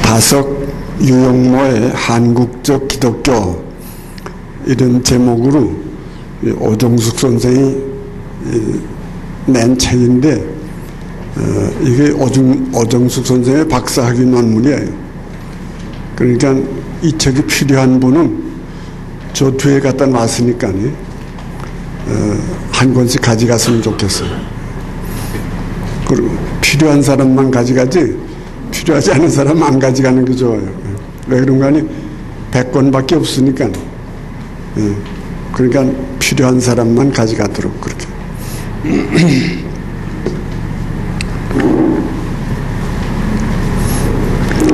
다석 유영모의 한국적 기독교 이런 제목으로 오정숙 선생이 낸 책인데 이게 오정숙 선생의 박사학위 논문이에요. 그러니까 이 책이 필요한 분은 저 뒤에 갖다 놨으니까 한 권씩 가져갔으면 좋겠어요. 그리고 필요한 사람만 가져가지 필요하지 않은 사람은 안 가져가는 게 좋아요. 왜 그런가 하니 100권밖에 없으니까. 그러니까 필요한 사람만 가져가도록 그렇게.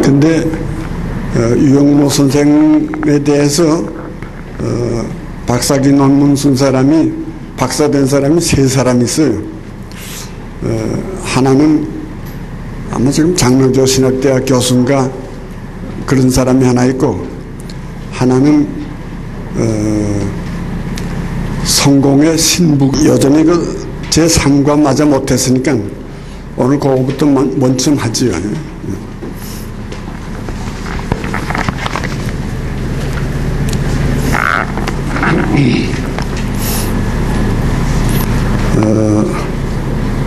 근데 유영모 선생에 대해서 박사학위 논문 쓴 사람이 박사된 사람이 3사람 있어요. 하나는 아마 지금 장로교 신학대학 교수인가 그런 사람이 하나 있고, 하나는 성공의 신부, 여전히 그 제3과 맞아 못했으니까 오늘 그거부터 먼저 하지요. 어,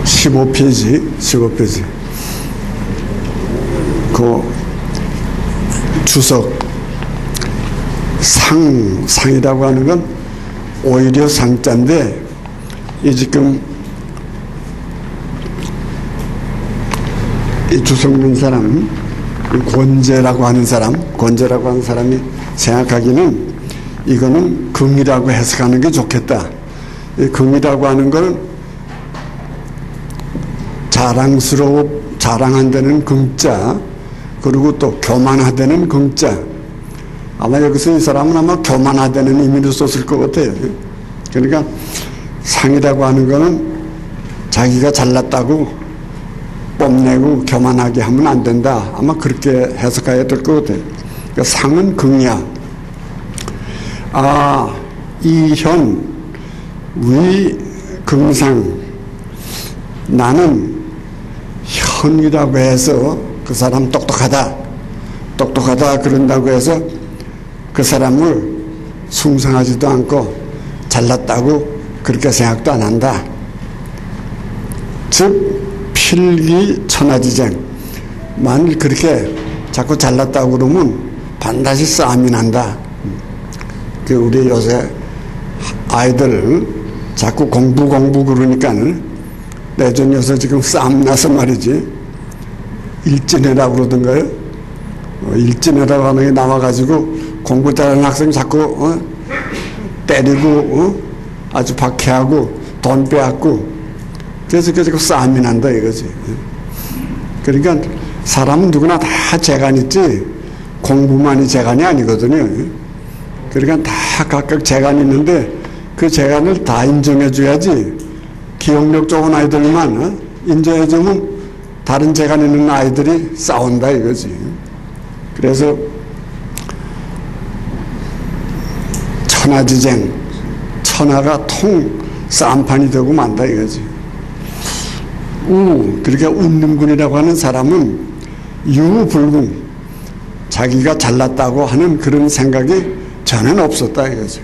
15페이지. 그 주석 상이라고 하는 건 오히려 상자인데, 이 지금 이 주석는 사람, 권재라고 하는 사람이 생각하기는 이거는 긍이라고 해석하는 게 좋겠다. 이 긍이라고 하는 걸 자랑한다는 긍자, 그리고 또 교만하다는 긍자. 아마 여기서 이 사람은 아마 교만하다는 의미로 썼을 것 같아요. 그러니까 상이라고 하는 거는 자기가 잘났다고 뽐내고 교만하게 하면 안 된다. 아마 그렇게 해석해야 될 것 같아요. 그러니까 상은 긍이야. 이현 위 긍상, 나는 현이라고 해서 그 사람 똑똑하다 그런다고 해서 그 사람을 숭상하지도 않고 잘났다고 그렇게 생각도 안 한다. 즉 필기천하지쟁, 만일 그렇게 자꾸 잘났다고 그러면 반드시 싸움이 난다. 우리 요새 아이들 자꾸 공부 그러니까 내전 요새 지금 싸움 나서 말이지, 일진회라고 그러던가요? 일진회라고 하는 게 나와가지고 공부 잘하는 학생 자꾸 때리고 아주 박해하고 돈 빼앗고, 그래서 그 싸움이 난다 이거지. 그러니까 사람은 누구나 다 재간 있지 공부만이 재간이 아니거든요. 그러니까 다 각각 재간이 있는데 그 재간을 다 인정해줘야지. 기억력 좋은 아이들만 인정해주면 다른 재간 있는 아이들이 싸운다 이거지. 그래서 천하지쟁, 천하가 싸움판이 되고 만다 이거지. 그러니까 운림군이라고 하는 사람은 유불궁, 자기가 잘났다고 하는 그런 생각이 전혀 없었다 이거죠.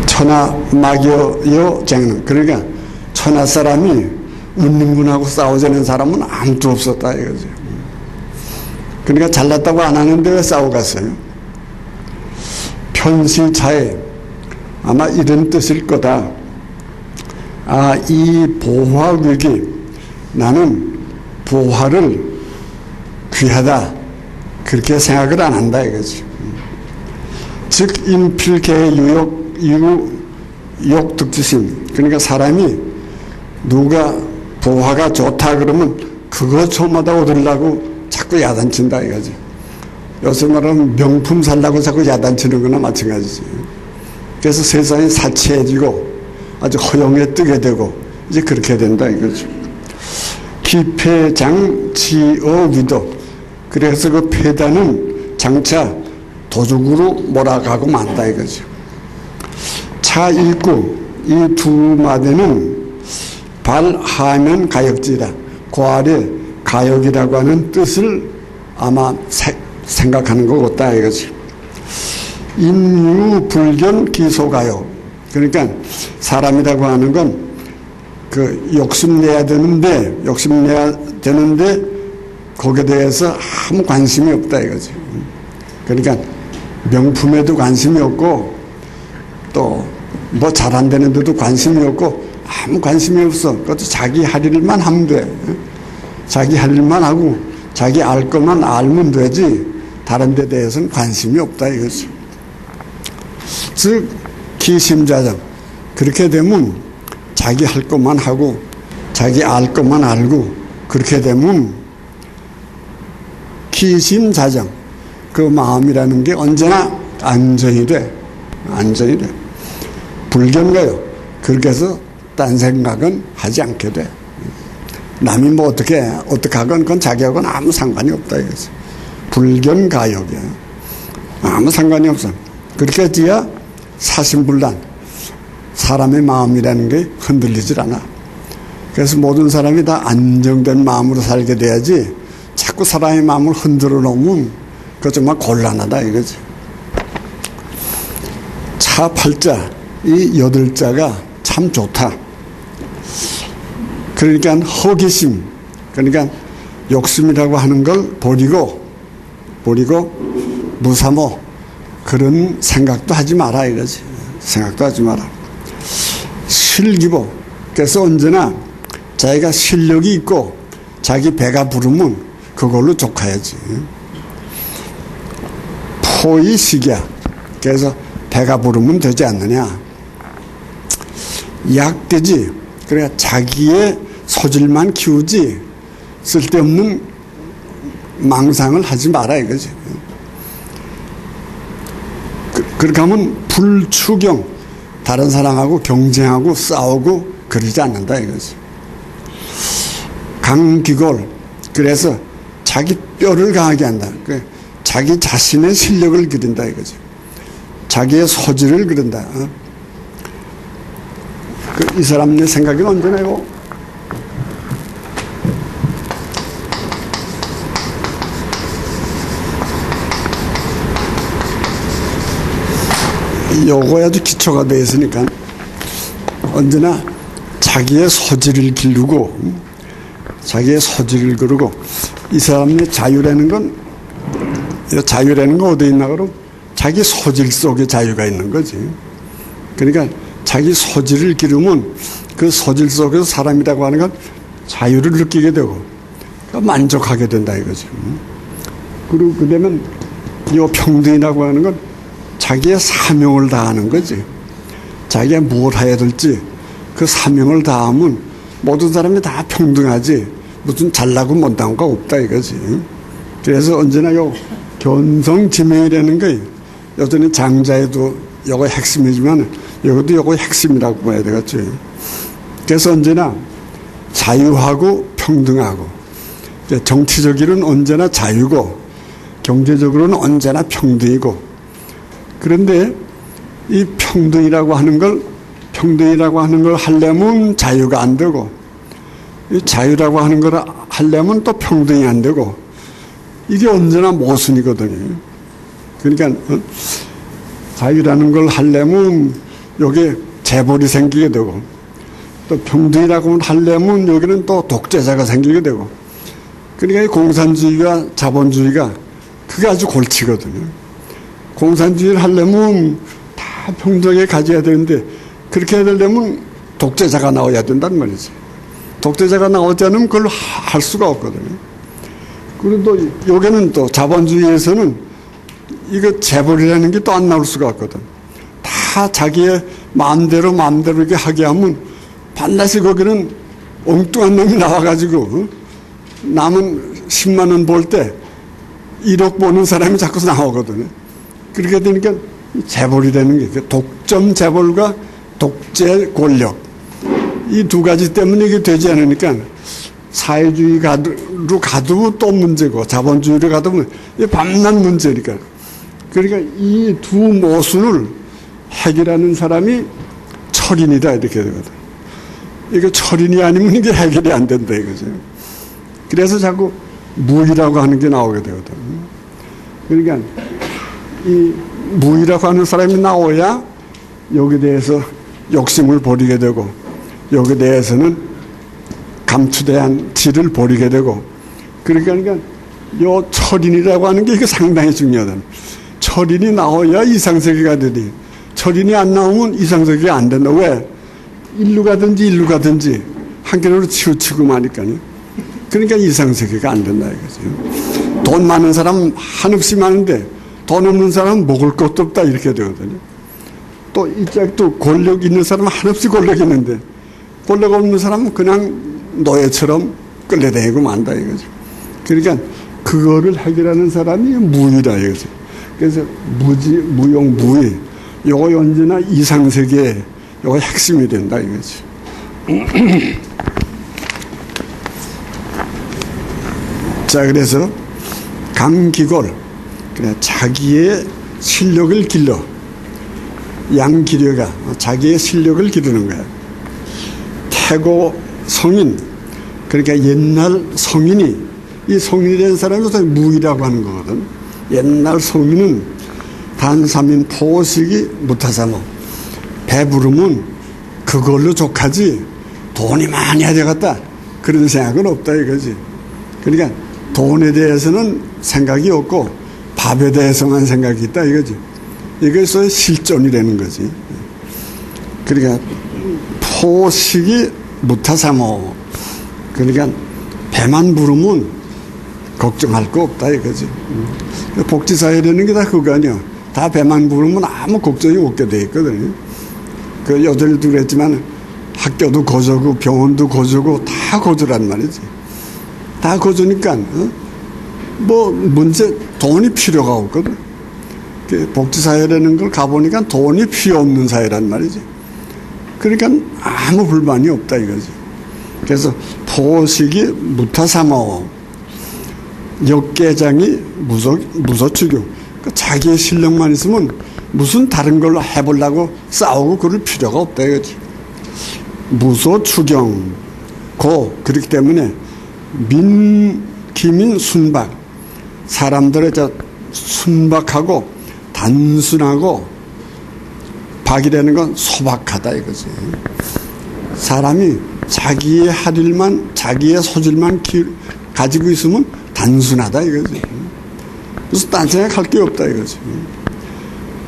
천하 막여여 쟁는, 그러니까 천하 사람이 운림군하고 싸우자는 사람은 아무도 없었다 이거죠. 그러니까 잘났다고 안 하는데 왜 싸우겠어요? 편시차에, 아마 이런 뜻일 거다. 이 보화귀기, 나는 보화를 귀하다 그렇게 생각을 안 한다 이거지. 즉 인필계의 유욕득지심, 그러니까 사람이 누가 보화가 좋다 그러면 그거 저마다 얻으려고 자꾸 야단친다 이거지. 요새 말하면 명품 살라고 자꾸 야단치는 거나 마찬가지지. 그래서 세상이 사치해지고 아주 허용에 뜨게 되고 이제 그렇게 된다 이거죠. 기패장지어위도, 그래서 그 폐단은 장차 도둑으로 몰아가고 만다 이거죠. 차일구, 이 두 마디는 발하면 가역지라, 그 아래 가욕이라고 하는 뜻을 아마 생각하는 거겠다 이거지. 인유 불견 기소가욕. 그러니까 사람이라고 하는 건 그 욕심내야 되는데 거기에 대해서 아무 관심이 없다 이거지. 그러니까 명품에도 관심이 없고 또 뭐 잘 안 되는 데도 관심이 없고 아무 관심이 없어. 그것도 자기 할 일만 하면 돼. 자기 할 일만 하고 자기 알 것만 알면 되지 다른 데 대해서는 관심이 없다 이거지. 즉 기심자정. 그렇게 되면 자기 할 것만 하고 자기 알 것만 알고 그렇게 되면 기심자정. 그 마음이라는 게 언제나 안정이 돼. 불견가요. 그렇게 해서 딴 생각은 하지 않게 돼. 남이 뭐 어떻게 하건 그건 자기하고는 아무 상관이 없다 이거지. 불견가욕이야. 아무 상관이 없어. 그렇게 해야 사심불란. 사람의 마음이라는 게 흔들리질 않아. 그래서 모든 사람이 다 안정된 마음으로 살게 돼야지 자꾸 사람의 마음을 흔들어 놓으면 그거 정말 곤란하다 이거지. 차 8자, 이 8자가 참 좋다. 그러니까 허기심, 그러니까 욕심이라고 하는 걸 버리고 무사모 그런 생각도 하지 마라 이거지. 생각도 하지 마라. 실기보. 그래서 언제나 자기가 실력이 있고 자기 배가 부르면 그걸로 족해야지. 포이식이야. 그래서 배가 부르면 되지 않느냐. 약되지. 그러니까 자기의 소질만 키우지 쓸데없는 망상을 하지 마라 이거지. 그렇게 하면 불추경. 다른 사람하고 경쟁하고 싸우고 그러지 않는다 이거지. 강기골. 그래서 자기 뼈를 강하게 한다. 자기 자신의 실력을 기른다 이거지. 자기의 소질을 기른다. 이 사람의 생각이 언제나 이거 요거에 아주 기초가 되어 있으니까 언제나 자기의 소질을 기르고 자기의 소질을 기르고 이 사람의 자유라는 건 어디에 있나 그럼 자기 소질 속에 자유가 있는 거지. 그러니까 자기 소질을 기르면 그 소질 속에서 사람이라고 하는 건 자유를 느끼게 되고 만족하게 된다 이거지. 그리고 그다음에 이 평등이라고 하는 건 자기의 사명을 다하는 거지. 자기가 뭘 해야 될지 그 사명을 다하면 모든 사람이 다 평등하지 무슨 잘나고 못나은 거 없다 이거지. 그래서 언제나 요 견성지명이라는 게 여전히 장자에도 요거 핵심이지만 이것도 요거 핵심이라고 봐야 되겠지. 그래서 언제나 자유하고 평등하고 정치적으로는 언제나 자유고 경제적으로는 언제나 평등이고 그런데 이 평등이라고 하는 걸 하려면 자유가 안 되고 이 자유라고 하는 걸 하려면 또 평등이 안 되고 이게 언제나 모순이거든요. 그러니까 자유라는 걸 하려면 여기에 재벌이 생기게 되고 또 평등이라고 하려면 여기는 또 독재자가 생기게 되고 그러니까 이 공산주의와 자본주의가 그게 아주 골치거든요. 공산주의를 하려면 다 평등하게 가져야 되는데 그렇게 해야 되려면 독재자가 나와야 된단 말이지. 독재자가 나오지 않으면 그걸 할 수가 없거든요. 그리고 또 여기는 또 자본주의에서는 이거 재벌이라는 게 또 안 나올 수가 없거든. 다 자기의 마음대로 이렇게 하게 하면 반드시 거기는 엉뚱한 놈이 나와가지고 남은 10만 원 벌 때 1억 버는 사람이 자꾸 나오거든요. 그렇게 되니까 재벌이라는 게 독점 재벌과 독재 권력 이 두 가지 때문에 이게 되지 않으니까 사회주의로 가도 또 문제고 자본주의로 가도 밤낮 문제니까 그러니까 이 두 모순을 해결하는 사람이 철인이다 이렇게 되거든. 이거 철인이 아니면 이게 해결이 안 된다 이거죠. 그래서 자꾸 무이라고 하는 게 나오게 되거든. 그러니까 이 무이라고 하는 사람이 나와야 여기에 대해서 욕심을 버리게 되고 여기에 대해서는 감추대한 질을 버리게 되고 그러니까 요 철인이라고 하는 게 이게 상당히 중요하다. 철인이 나와야 이상세계가 되니 철인이 안 나오면 이상세계가 안 된다. 왜? 일루 가든지 한결으로 치우치고 마니까요. 그러니까 이상세계가 안 된다 이거죠. 돈 많은 사람 한없이 많은데 돈 없는 사람은 먹을 것도 없다 이렇게 되거든요. 또 이쪽도 권력 있는 사람은 한없이 권력 있는데 권력 없는 사람은 그냥 노예처럼 끌려다니고 만다 이거죠. 그러니까 그거를 해결하는 사람이 무의다 이거죠. 그래서 무용, 무의 요거 언제나 이상세계의 요거 핵심이 된다 이거죠. 자, 그래서 강기골, 그래 자기의 실력을 길러 양기려가 자기의 실력을 기르는 거야. 태고 성인, 그러니까 옛날 성인이 이 성인이 된 사람이 무이라고 하는 거거든. 옛날 성인은 단삼인 포식이 무타사모 배부르면 그걸로 족하지 돈이 많이 해야 되겠다 그런 생각은 없다 이거지. 그러니까 돈에 대해서는 생각이 없고 밥에 대해서만 생각이 있다 이거지. 이것이 실존이라는 거지. 그러니까 포식이 무타사모 그러니까 배만 부르면 걱정할 거 없다 이거지. 복지사회라는 게 다 그거 아니야. 다 배만 부르면 아무 걱정이 없게 돼 있거든요. 그 여전히도 그랬지만 학교도 거저고 병원도 거저고 다 거저란 말이지. 다 거저니까 뭐 문제 돈이 필요가 없거든. 복지사회라는 걸 가보니까 돈이 필요 없는 사회란 말이지. 그러니까 아무 불만이 없다 이거지. 그래서 포식이 무타사모 역계장이 무소추교 자기의 실력만 있으면 무슨 다른 걸로 해보려고 싸우고 그럴 필요가 없다 이거지. 무소추경 그렇기 때문에 기민 순박 사람들의 순박하고 단순하고 박이라는 건 소박하다 이거지. 사람이 자기의 할 일만 자기의 소질만 가지고 있으면 단순하다 이거지. 그래서 딴 생각할 게 없다 이거지.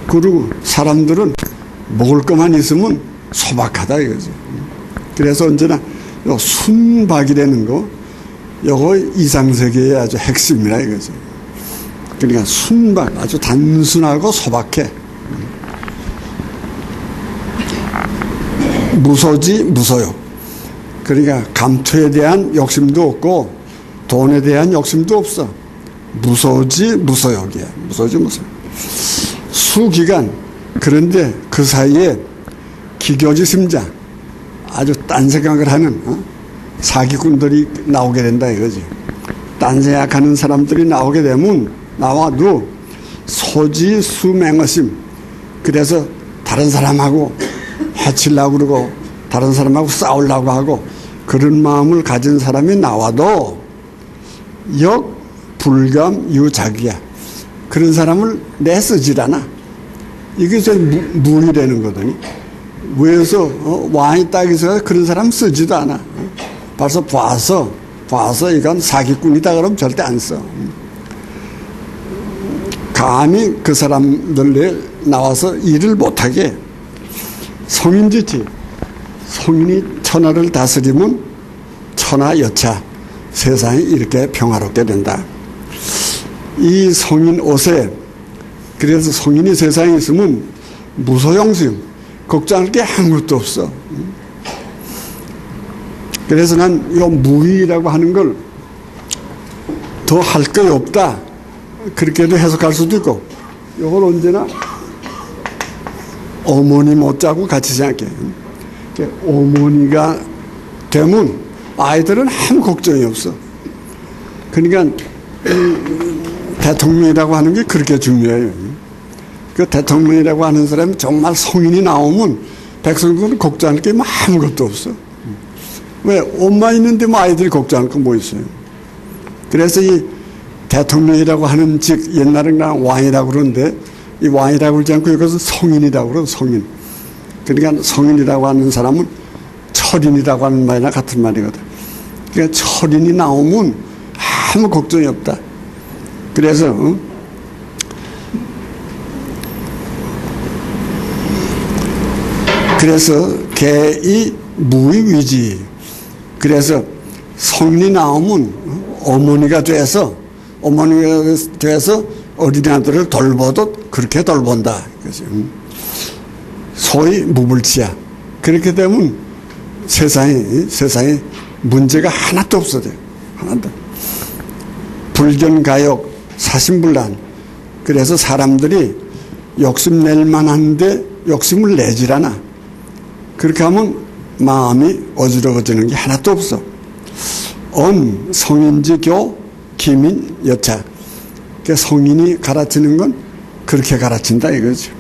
그리고 사람들은 먹을 것만 있으면 소박하다 이거지. 그래서 언제나 요 순박이라는 거 요거 이상세계의 아주 핵심이라 이거지. 그러니까 순박 아주 단순하고 소박해. 무소지 무소요. 그러니까 감투에 대한 욕심도 없고 돈에 대한 욕심도 없어. 무소지 무소욕이야. 무소지 무소욕. 수기간 그런데 그 사이에 기교지 심자 아주 딴 생각을 하는 사기꾼들이 나오게 된다 이거지. 딴 생각하는 사람들이 나오게 되면 나와도 소지 수맹어심 그래서 다른 사람하고 해치려고 그러고 다른 사람하고 싸우려고 하고 그런 마음을 가진 사람이 나와도 역불감 유작이야. 그런 사람을 내쓰질 않아. 이게 무의라는 거더니 왜서 왕이 딱 있어서 그런 사람 쓰지도 않아. 벌써 봐서 이건 사기꾼이다 그러면 절대 안 써. 감히 그 사람들 나와서 일을 못하게 성인지지. 성인이 천하를 다스리면 천하여차 세상이 이렇게 평화롭게 된다. 이 성인 옷에 그래서 성인이 세상에 있으면 무소용수용 걱정할 게 아무것도 없어. 그래서 난 이 무의라고 하는 걸 더 할 거 없다 그렇게도 해석할 수도 있고 이걸 언제나 어머니 못자고 같이 생각해. 어머니가 되면 아이들은 아무 걱정이 없어. 그러니까 대통령이라고 하는 게 그렇게 중요해요. 그 대통령이라고 하는 사람이 정말 성인이 나오면 백성들은 걱정할 게 아무것도 없어. 왜? 옷만 있는데 뭐 아이들이 걱정할 거 뭐 있어요. 그래서 이 대통령이라고 하는 즉 옛날에는 왕이라고 그러는데 이 왕이라고 그러지 않고 여기서 성인이라고 그러고 성인. 그러니까 성인이라고 하는 사람은 철인이라고 하는 말이나 같은 말이거든. 그러니까 철인이 나오면 아무 걱정이 없다. 그래서 개의 무의 위지. 그래서 성인이 나오면 어머니가 돼서 어린아들을 돌보도 그렇게 돌본다. 소위 무불치야. 그렇게 되면 세상에 문제가 하나도 없어져요. 하나도. 불견가욕, 사심불란. 그래서 사람들이 욕심낼 만한데 욕심을 내질 않아. 그렇게 하면 마음이 어지러워지는 게 하나도 없어. 성인지교, 기민, 여차. 그러니까 성인이 가르치는 건 그렇게 가르친다 이거죠.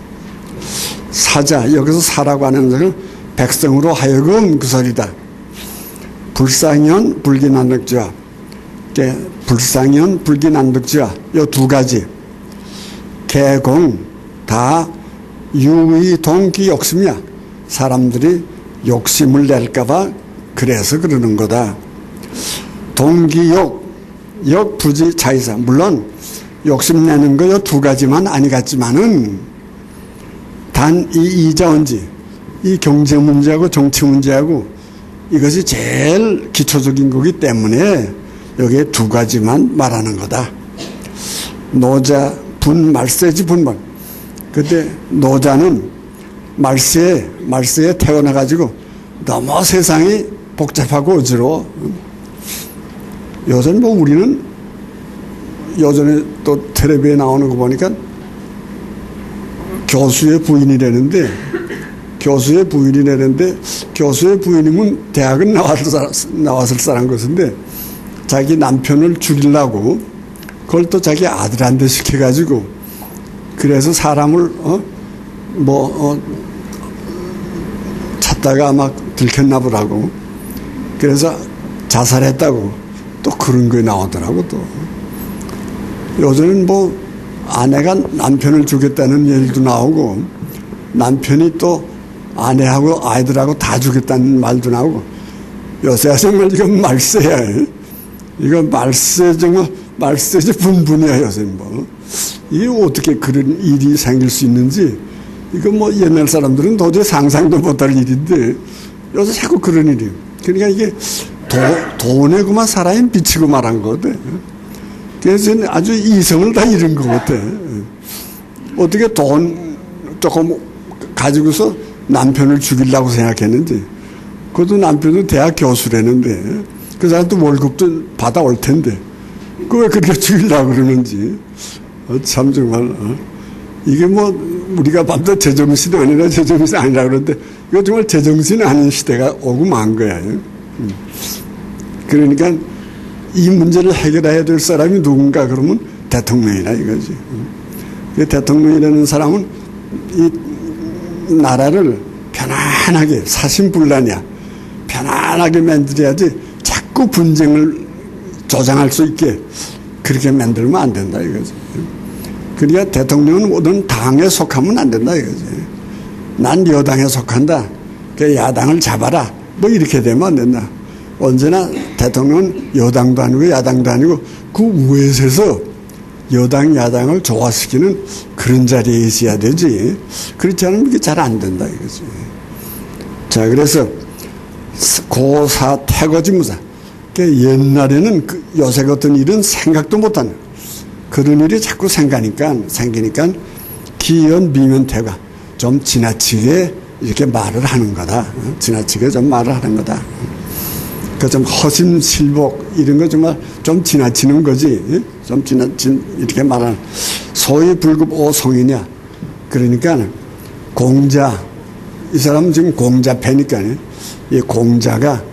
사자, 여기서 사라고 하는 것은 백성으로 하여금 그 소리다. 불상현, 불기난득지와. 불상현, 불기난득지와 요 두 가지. 개공, 다 유의 동기 욕심이야. 사람들이 욕심을 낼까봐 그래서 그러는 거다. 동기욕, 역부지 차이사. 물론 욕심내는 거 요 두 가지만 아니겠지만은 단 이 이자원지, 이 경제 문제하고 정치 문제하고 이것이 제일 기초적인 거기 때문에 여기에 두 가지만 말하는 거다. 노자, 분, 말세지 분번. 그때 노자는 말세에 태어나가지고 너무 세상이 복잡하고 어지러워. 요즘 우리는 요전에 또 텔레비에 나오는 거 보니까 교수의 부인이라는데 교수의 부인이면 대학은 나왔을 사람 것인데 자기 남편을 죽이려고 그걸 또 자기 아들한테 시켜가지고 그래서 사람을 찾다가 막 들켰나 보라고 그래서 자살했다고 또 그런 거 나오더라고. 또 요즘은 아내가 남편을 죽였다는 얘기도 나오고 남편이 또 아내하고 아이들하고 다 죽였다는 말도 나오고 요새 정말 이건 말세야. 이거 말세지 분분이야 요새 이게 어떻게 그런 일이 생길 수 있는지 이거 옛날 사람들은 도저히 상상도 못할 일인데 요새 자꾸 그런 일이에요. 그러니까 이게 돈에 그만 사람이 비치고 말한 거거든. 그래서 아주 이성을 다 잃은 것 같아. 어떻게 돈 조금 가지고서 남편을 죽이려고 생각했는지. 그것도 남편도 대학 교수라는데 그 사람도 월급도 받아올 텐데 그 왜 그렇게 죽이려고 그러는지. 참 정말 이게 우리가 밤새 제정신이 아니라 제정신이 아니라 그러는데 이거 정말 제정신이 아닌 시대가 오고 만 거야. 그러니까 이 문제를 해결해야 될 사람이 누군가 그러면 대통령이라 이거지. 대통령이라는 사람은 이 나라를 편안하게 사심불란이야. 편안하게 만들어야지 자꾸 분쟁을 조장할 수 있게 그렇게 만들면 안 된다 이거지. 그러니까 대통령은 모든 당에 속하면 안 된다 이거지. 난 여당에 속한다. 그 야당을 잡아라. 이렇게 되면 안 된다. 언제나 대통령은 여당도 아니고 야당도 아니고 그 우에서 여당 야당을 조화시키는 그런 자리에 있어야 되지. 그렇지 않으면 이게 잘 안 된다 이거지. 자, 그래서 고사 태거지무사. 옛날에는 요새 같은 일은 생각도 못하는 그런 일이 자꾸 생기니까 기연 미면 태가 좀 지나치게 이렇게 말을 하는 거다. 지나치게 좀 말을 하는 거다. 좀 허심실복 이런 거 정말 좀 지나치는 거지. 좀 이렇게 말하는 소위 불급 오성이냐. 그러니까 공자 이 사람은 지금 공자패니까 이 공자가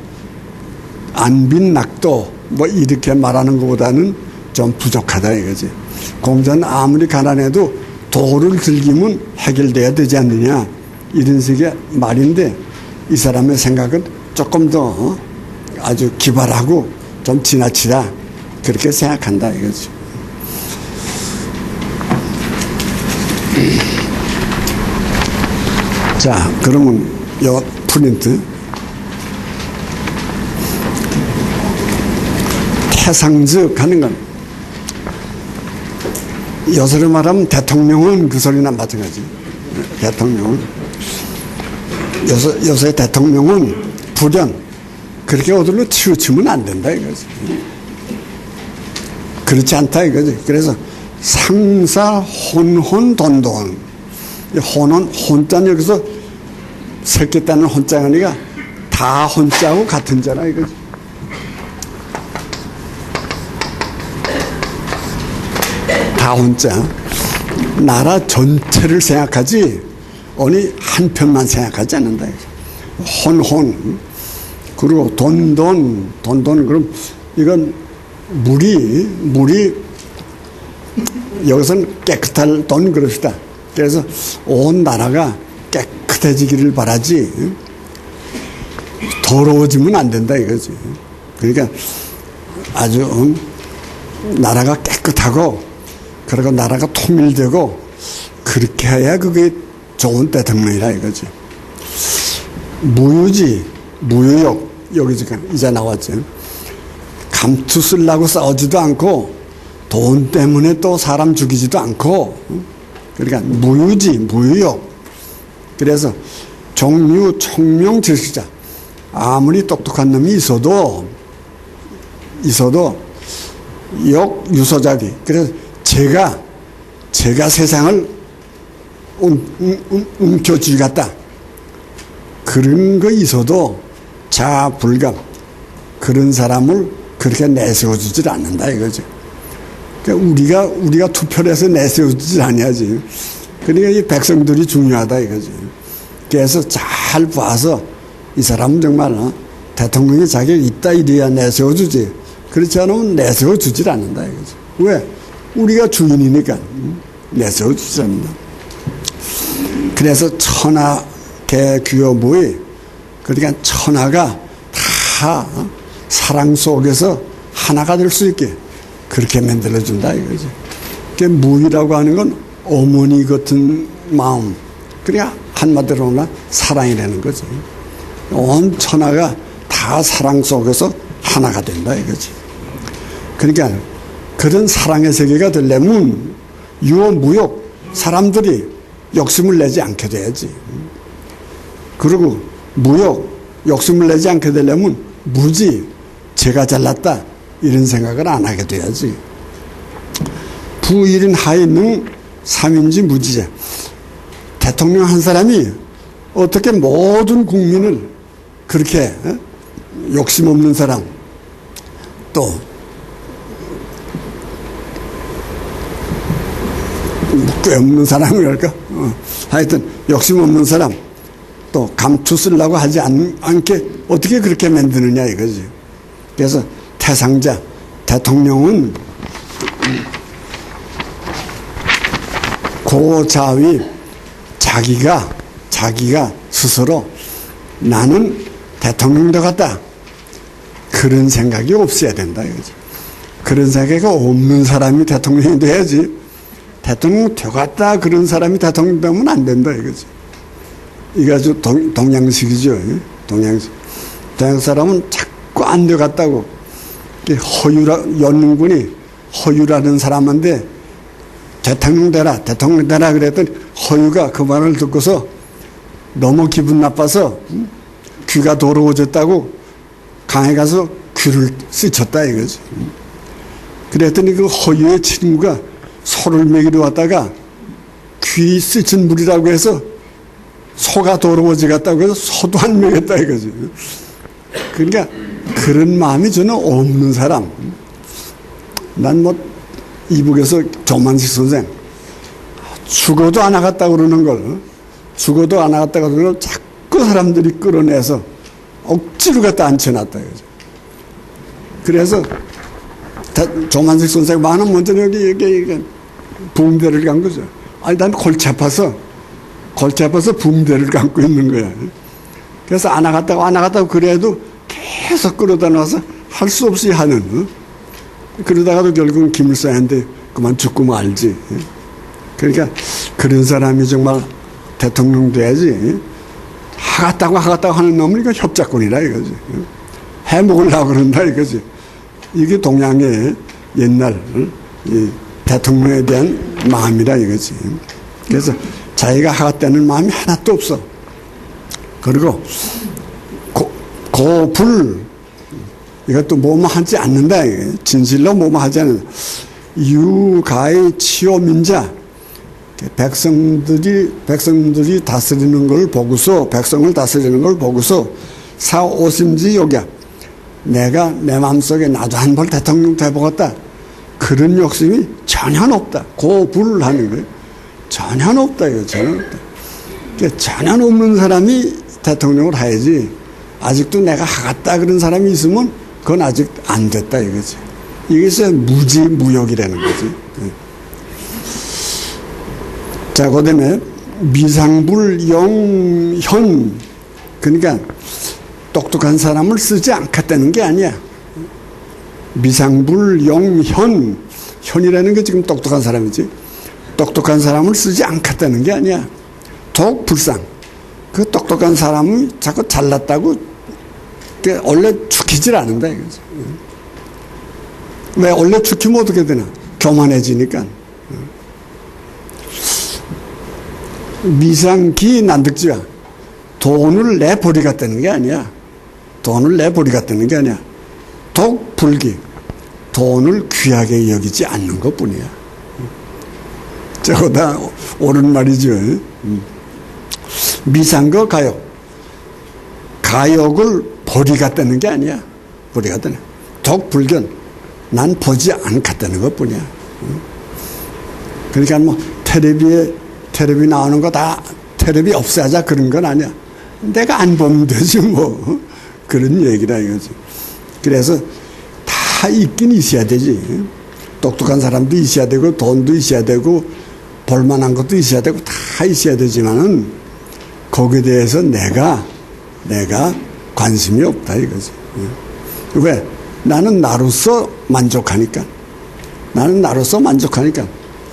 안빈낙도 이렇게 말하는 것보다는 좀 부족하다 이거지. 공자는 아무리 가난해도 도를 즐기면 해결돼야 되지 않느냐 이런 식의 말인데 이 사람의 생각은 조금 더 아주 기발하고 좀 지나치다 그렇게 생각한다 이거죠. 자, 그러면 요 프린트 태상즉 하는 건 요새로 말하면 대통령은 그 소리나 마찬가지. 대통령은 요새 대통령은 불연 그렇게 어디로 치우치면 안 된다 이거지. 그렇지 않다 이거지. 그래서 상사 혼혼돈돈 혼은 혼자는 여기서 섞였다는 혼자가 아니라 다 혼자하고 같은 자라 이거지. 다 혼자. 나라 전체를 생각하지 어느 한 편만 생각하지 않는다. 혼혼. 그리고 돈돈 그럼 이건 물이 여기서는 깨끗할 돈 그럽시다. 그래서 온 나라가 깨끗해지기를 바라지 더러워지면 안 된다 이거지. 그러니까 아주 나라가 깨끗하고 그리고 나라가 통일되고 그렇게 해야 그게 좋은 대통령이라 이거지. 무유욕 여기 지금 이제 나왔죠. 감투 쓰려고 싸우지도 않고 돈 때문에 또 사람 죽이지도 않고 그러니까 무유욕. 그래서 종유 총명 질식자. 아무리 똑똑한 놈이 있어도 욕유소자기. 그래서 제가 세상을 움켜쥐겠다. 그런 거 있어도 자불감. 그런 사람을 그렇게 내세워주질 않는다 이거죠. 그러니까 우리가 투표를 해서 내세워주질 않아야지. 그러니까 이 백성들이 중요하다 이거지. 그래서 잘 봐서 이 사람은 정말 대통령이 자격이 있다 이래야 내세워주지. 그렇지 않으면 내세워주질 않는다 이거지. 왜? 우리가 주인이니까 내세워주질 않는다. 그래서 천하 개귀여무의 그러니까 천하가 다 사랑 속에서 하나가 될 수 있게 그렇게 만들어준다 이거지. 그러니까 무이라고 하는 건 어머니 같은 마음. 그러니까 한마디로 사랑이라는 거지. 온 천하가 다 사랑 속에서 하나가 된다 이거지. 그러니까 그런 사랑의 세계가 되려면 유오무욕 사람들이 욕심을 내지 않게 돼야지. 그리고 무욕 욕심을 내지 않게 되려면 무지 제가 잘났다 이런 생각을 안 하게 돼야지. 부일인 하인능 삼인지 무지자. 대통령 한 사람이 어떻게 모든 국민을 그렇게 욕심 없는 사람 또 꽤 없는 사람이랄까 하여튼 욕심 없는 사람 또 감투 쓰려고 하지 않게 어떻게 그렇게 만드느냐 이거지. 그래서 태상자 대통령은 고자위 자기가 스스로 나는 대통령 되겠다 그런 생각이 없어야 된다 이거지. 그런 생각이 없는 사람이 대통령이 돼야지. 대통령 되겠다 그런 사람이 대통령 되면 안 된다 이거지. 이게 아주 동양식이죠. 동양식 사람은 자꾸 안 되겠다고 연문군이 허유라는 사람한테 대통령 되라 그랬더니 허유가 그 말을 듣고서 너무 기분 나빠서 귀가 더러워졌다고 강에 가서 귀를 씻었다 이거지. 그랬더니 그 허유의 친구가 소를 먹이러 왔다가 귀 씻은 물이라고 해서 소가 더러워지겠다고 해서 소도 안 먹였다 이거지. 그러니까 그런 마음이 저는 없는 사람. 난 이북에서 조만식 선생 죽어도 안 하겠다고 그러는 걸 자꾸 사람들이 끌어내서 억지로 갖다 앉혀놨다 이거죠. 그래서 조만식 선생 많은 먼저 여기 붕대를 간 거죠. 아니 난 골치 아파서 붕대를 감고 있는 거야. 그래서 안 하겠다고 그래도 계속 끌어다 놔서 할 수 없이 하는 그러다가도 결국은 김일성한테 그만 죽고 말지. 그러니까 그런 사람이 정말 대통령 돼야지. 하겠다고 하는 놈은 이거 협작권이라 이거지. 해먹으려고 그런다 이거지. 이게 동양의 옛날 이 대통령에 대한 마음이라 이거지. 그래서 자기가 하겠다는 마음이 하나도 없어. 그리고 고불 이것도 뭐뭐 하지 않는다. 진실로 뭐뭐 하지 않는다. 유가의 치오민자 백성들이 다스리는 걸 보고서 백성을 다스리는 걸 보고서 사오심지 욕이야. 내가 내 마음속에 나도 한 번 대통령 돼보겠다. 그런 욕심이 전혀 없다. 고불을 하는 거예요. 전혀 없다 이거 전혀 없다. 그러니까 전혀 없는 사람이 대통령을 해야지. 아직도 내가 하겠다 그런 사람이 있으면 그건 아직 안 됐다 이거지. 이게 무지무역이라는 거지. 자, 그 다음에 미상불영현. 그러니까 똑똑한 사람을 쓰지 않겠다는 게 아니야. 미상불영현. 현이라는 게 지금 똑똑한 사람이지. 똑똑한 사람을 쓰지 않겠다는 게 아니야. 독불상. 그 똑똑한 사람이 자꾸 잘났다고 원래 죽이질 않는다 이거지. 왜 원래 죽이면 어떻게 되나? 교만해지니까. 미상기 난득지야. 돈을 내버리겠다는 게 아니야. 돈을 내버리겠다는 게 아니야. 독불기. 돈을 귀하게 여기지 않는 것 뿐이야. 저거 다 옳은 말이죠. 미상거 가욕. 가욕을 버리겠다는 게 아니야. 버리겠다는. 독불견. 난 보지 않겠다는 것 뿐이야. 그러니까 뭐 텔레비 나오는 거 다 텔레비 없애자 그런 건 아니야. 내가 안 보면 되지 뭐. 그런 얘기라 이거지. 그래서 다 있긴 있어야 되지. 똑똑한 사람도 있어야 되고 돈도 있어야 되고 볼만한 것도 있어야 되고 다 있어야 되지만은 거기에 대해서 내가 관심이 없다 이거지. 왜? 나는 나로서 만족하니까.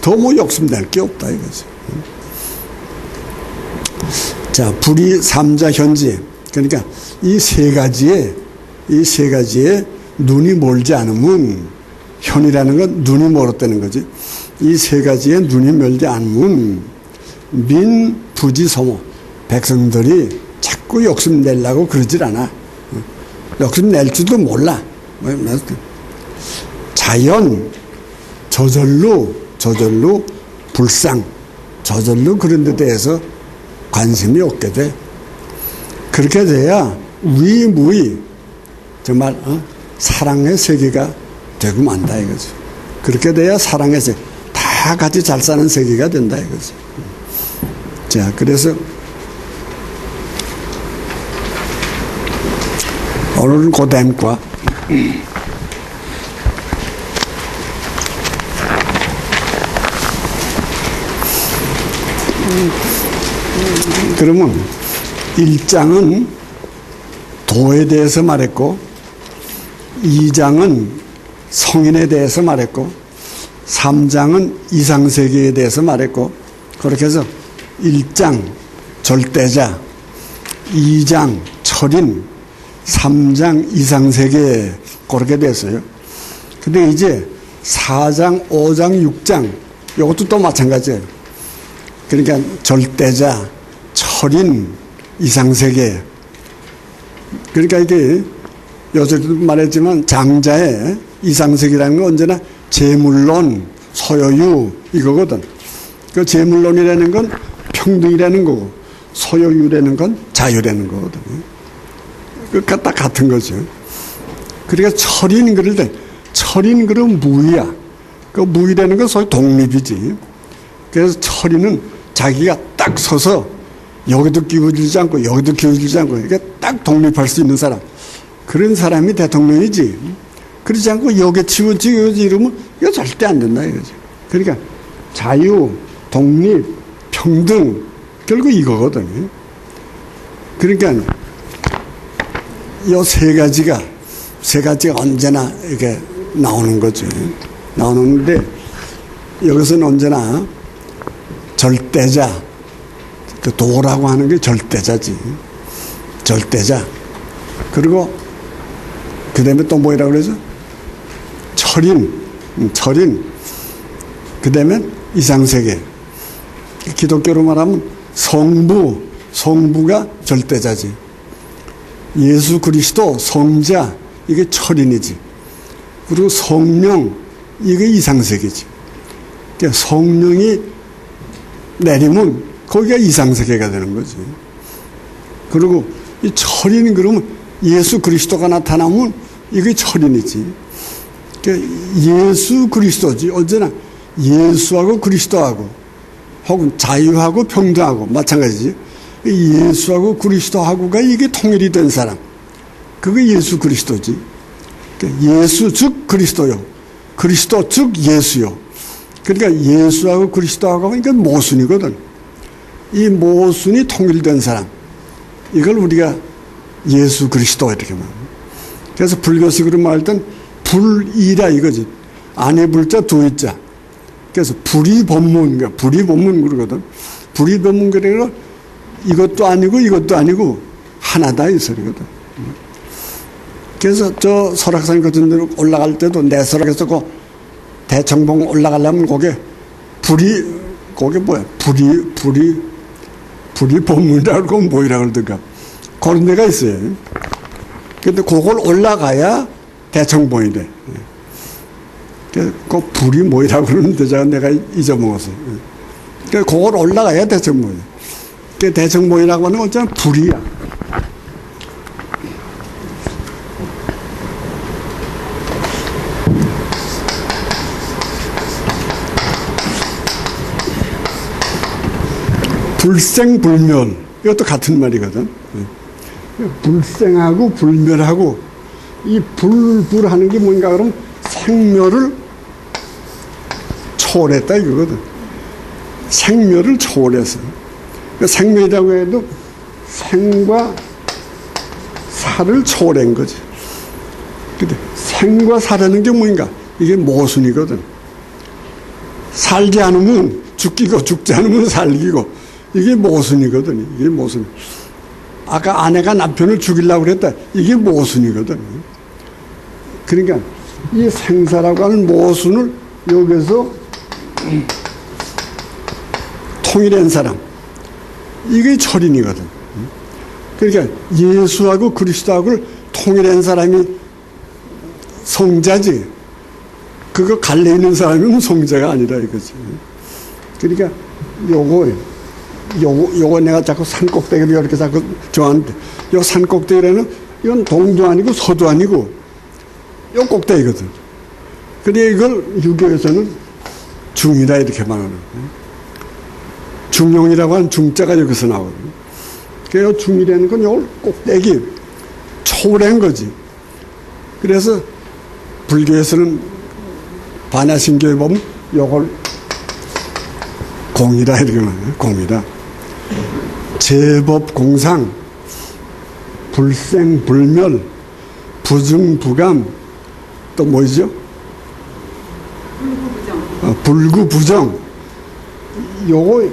더 뭐 욕심낼 게 없다 이거지. 자, 불이 삼자현지. 그러니까 이 세 가지에 눈이 멀지 않으면, 현이라는 건 눈이 멀었다는 거지. 이 세 가지에 눈이 멀지 않으면 민부지소모. 백성들이 자꾸 욕심 내려고 그러질 않아. 욕심 낼 줄도 몰라. 자연, 저절로 불상, 저절로 그런 데 대해서 관심이 없게 돼. 그렇게 돼야 위무의 정말 사랑의 세계가 되고 만다 이거지. 그렇게 돼야 사랑의 세계, 다 같이 잘 사는 세계가 된다 이거지. 자, 그래서 오늘은 고담과 그러면 1장은 도에 대해서 말했고 2장은 성인에 대해서 말했고 3장은 이상세계에 대해서 말했고 그렇게 해서 1장 절대자, 2장 철인, 3장 이상세계 그렇게 됐어요. 근데 이제 4장, 5장, 6장 이것도 또 마찬가지예요. 그러니까 절대자, 철인, 이상세계. 그러니까 이게 요새도 말했지만 장자의 이상세계라는 건 언제나 재물론, 소유유 이거거든. 그 재물론이라는 건 평등이라는 거고 소유유라는 건 자유라는 거거든. 그 딱 같은 거죠. 그러니까 철인 그럴 때 철인 그럼 무의야. 그 무의라는 건 소위 독립이지. 그래서 철인은 자기가 딱 서서 여기도 끼워주지 않고 여기도 끼워주지 않고 그러니까 딱 독립할 수 있는 사람. 그런 사람이 대통령이지. 그렇지 않고 여기 치우지 이러면 이거 절대 안 된다 이거지. 그러니까 자유, 독립, 평등 결국 이거거든요. 그러니까 이 세 가지가 언제나 이렇게 나오는 거죠. 나오는데 여기서는 언제나 절대자, 그 도라고 하는 게 절대자지. 절대자. 그리고 그 다음에 또 뭐라고 그러죠? 철인. 그 다음에 이상세계. 기독교로 말하면 성부가 절대자지. 예수 그리스도 성자, 이게 철인이지. 그리고 성령, 이게 이상세계지. 그러니까 성령이 내리면 거기가 이상세계가 되는 거지. 그리고 이 철인 그러면 예수 그리스도가 나타나면 이게 철인이지. 그러니까 예수 그리스도지. 언제나 예수하고 그리스도하고 혹은 자유하고 평등하고 마찬가지지. 예수하고 그리스도하고가 이게 통일이 된 사람. 그게 예수 그리스도지. 그러니까 예수 즉 그리스도요. 그리스도 즉 예수요. 그러니까 예수하고 그리스도하고 하니까 모순이거든. 이 모순이 통일된 사람. 이걸 우리가 예수 그리스도 이렇게 말합니다. 그래서 불교식으로 말할 땐 불이라 이거지. 안에 불자 두이자. 그래서 불이법문, 불이법문 그러거든. 불이법문 그래서 이것도 아니고 이것도 아니고 하나다 이 소리거든. 그래서 저 설악산 같은 데로 올라갈 때도 내 설악에서 그 대청봉 올라가려면 거기에 거기 뭐야? 불이법문이라고 그러면 뭐이라고 그러든가. 그런 데가 있어요. 근데 그걸 올라가야 대청봉이래. 그 불이 뭐이라고 그러는데 내가 잊어먹었어요. 그러니까 그걸 올라가야 대청봉이야. 그 대청봉이라고 하는 건 어쩌면 불이야. 불생불멸, 이것도 같은 말이거든. 불생하고 불멸하고 이 불하는 게 뭔가 그러면 생멸을 초월했다 이거거든. 생멸을 초월해서. 그러니까 생멸이라고 해도 생과 사를 초월한 거지. 근데 생과 사라는 게 뭔가 이게 모순이거든. 살지 않으면 죽기고 죽지 않으면 살기고 이게 모순이거든. 이게 모순. 아까 아내가 남편을 죽이려고 그랬다. 이게 모순이거든. 그러니까 이 생사라고 하는 모순을 여기서 통일한 사람. 이게 철인이거든. 그러니까 예수하고 그리스도하고를 통일한 사람이 성자지. 그거 갈래 있는 사람은 성자가 아니라 이거지. 그러니까 요거 내가 자꾸 산꼭대기를 이렇게 자꾸 좋아하는데, 요 산꼭대기에는 이건 동도 아니고 서도 아니고 요 꼭대기거든. 근데 이걸 유교에서는 중이다 이렇게 말하는 거예요. 중용이라고 하는 중자가 여기서 나오거든. 그래서 중이라는 건 요 꼭대기 초월한 거지. 그래서 불교에서는 반야신교에 보면 요걸 공이다 이렇게 말해요. 공이다. 제법공상, 불생불멸, 부증부감, 또 뭐죠? 불구부정. 요거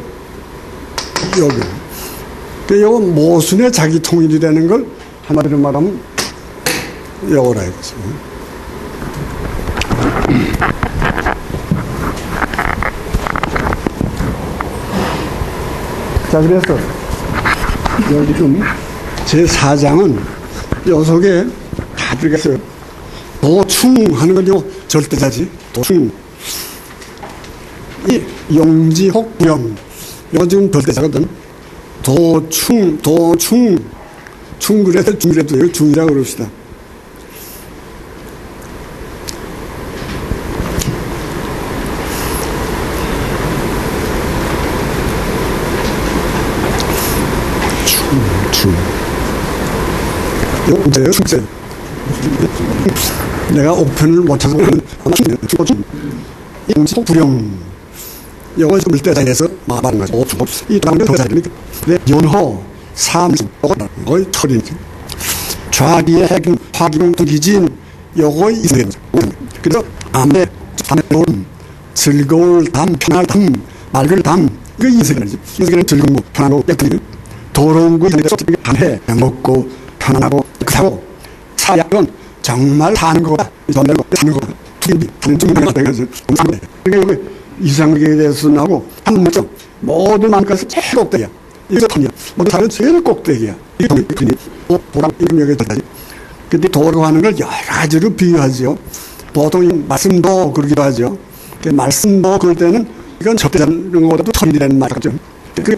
요거 모순의 자기 통일이라는 걸 한마디로 말하면 요거라 이거지. 자, 그래서 지금 제4장은 요 속에 다 들어갔어요. 도충하는 건 요 절대자지. 도충. 이 용지혹부영. 요거 지금 절대자거든. 도충. 충그래도 이거 중이라고 그럽시다. 이거 문제예요, 충세. 내가 옥편을 못 찾아서 용지 불용. 이거 좀 물대자에서 말하는 거죠. 이 다음에 더 자리니까. 연호, 삼심, 거의 철이지. 좌리의 핵은 화기용 기진, 요거 있어야 되는 거죠. 그래서 담에 즐거울 담, 편할 담, 맑을 담, 그 인생이지. 인생은 즐거운 거, 편하고 예쁘고 더러운 거 담해 먹고 편안하고 그하고 사약은 정말 사는 거다. 전달고 사는 거다. 투기 사는 중요한 거다. 그러니까 여기 이상하게 대해서 나오고 한 문장 모든 만가에서 제일 꼭대기야. 이거 턴이야. 모든 사는 제일 꼭대기야. 이게 턴이. 보람 이런 여기 들다지. 근데 도라고 하는 걸 여러 가지로 비유하죠. 보통 말씀도 그러기도 하죠. 말씀도 그럴 때는 이건 접대자는 것보다도 철인이라는 말이죠. 그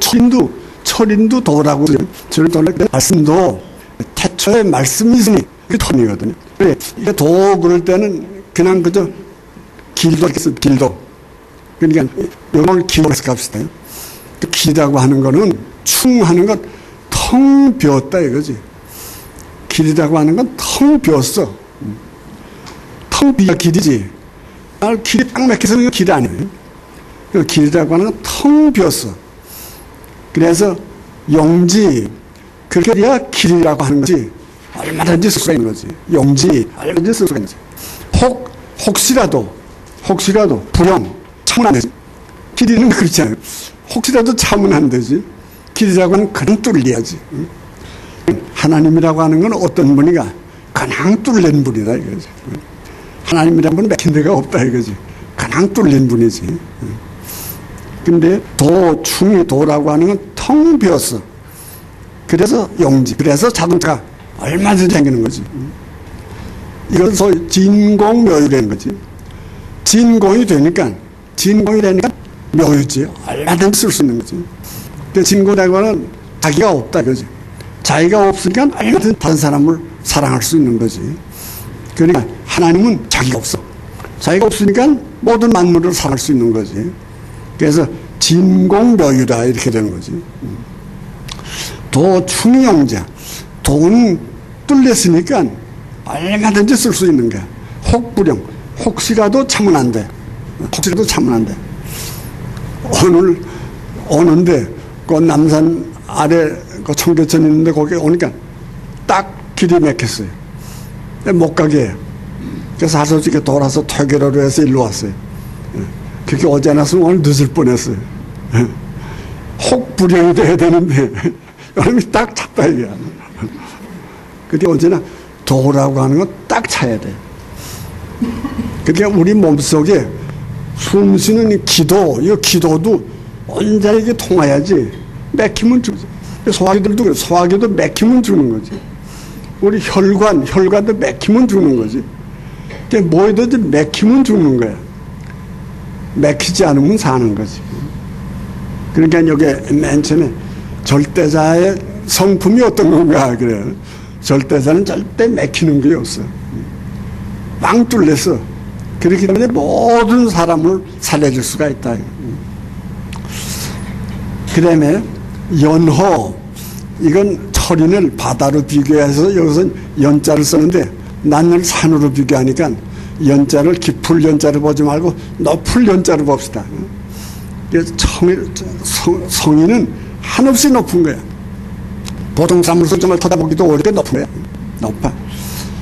철인도 도라고 저를 돌릴 때 말씀도 태초에 말씀이 있으니 그게 턴이거든요. 그래 이게 도 그럴 때는 그냥 그저 길도 있겠어. 길도. 그러니까 이걸 길로 해서 갑시다. 그 길이라고 하는 거는 충하는 것 텅 비었다 이거지. 길이라고 하는 건 텅 비었어. 텅 비야 길이지. 길이 딱 막혀서 이거 길이 아니에요. 그 길이라고 하는 건 텅 비었어. 그래서 용지, 그렇게 해야 길이라고 하는 거지. 얼마든지 쓸 수가 있는 거지. 용지, 얼마든지 쓸 수가 있는 거지. 혹시라도, 불용, 참으면 안 되지. 길이는 그렇지 않아요. 혹시라도 참으면 안 되지. 길이라고 하는 그냥 뚫려야지. 하나님이라고 하는 건 어떤 분이가 그냥 뚫린 분이다 이거지. 하나님이라는 분은 막힌 데가 없다 이거지. 그냥 뚫린 분이지. 근데 도라고 하는 건 텅 비었어. 그래서 용지, 그래서 자동차가 얼마든지 생기는 거지. 이건 소위 진공묘유라는 거지. 진공이 되니까 묘유지. 얼마든지 쓸 수 있는 거지. 근데 진공이라고 하는 자기가 없다 이거지. 자기가 없으니까 얼마든지 다른 사람을 사랑할 수 있는 거지. 그러니까 하나님은 자기가 없어. 자기가 없으니까 모든 만물을 사랑할 수 있는 거지. 그래서 진공묘유다 이렇게 되는 거지. 도충용자. 도는 뚫렸으니까 얼마든지 쓸 수 있는 거야. 혹불용. 혹시라도 참으면 안 돼. 혹시라도 참으면 안 돼. 오늘 오는데 그 남산 아래 그 청계천 있는데 거기 오니까 딱 길이 막혔어요. 못 가게 해요. 그래서 하소지게 돌아서 퇴계로로 해서 일로 왔어요. 그렇게 오지 않았으면 오늘 늦을 뻔했어요. 혹불용이 돼야 되는데 여러분이 딱 찼다 이거야. 근데 언제나 도라고 하는 건 딱 차야 돼. 그러니까 우리 몸속에 숨쉬는 이 기도도 언제나 이게 통해야지. 맥히면 죽지. 소화기들도 그래. 소화기도 맥히면 죽는 거지. 우리 혈관도 맥히면 죽는 거지. 그러니까 뭐이든지 맥히면 죽는 거야. 맥히지 않으면 사는 거지. 그러니까 여기 맨 처음에 절대자의 성품이 어떤 건가 그래요. 절대자는 절대 맥히는 게 없어. 빵 뚫렸어. 그렇기 때문에 모든 사람을 살려줄 수가 있다. 그 다음에 연호, 이건 철인을 바다로 비교해서 여기서 연자를 쓰는데 난을 산으로 비교하니까 연자를 깊을 연자를 보지 말고 높을 연자를 봅시다. 그래서 성인은 한없이 높은 거야. 보통 사물소 정말 쳐다보기도 어렵게 높은 거야. 높아.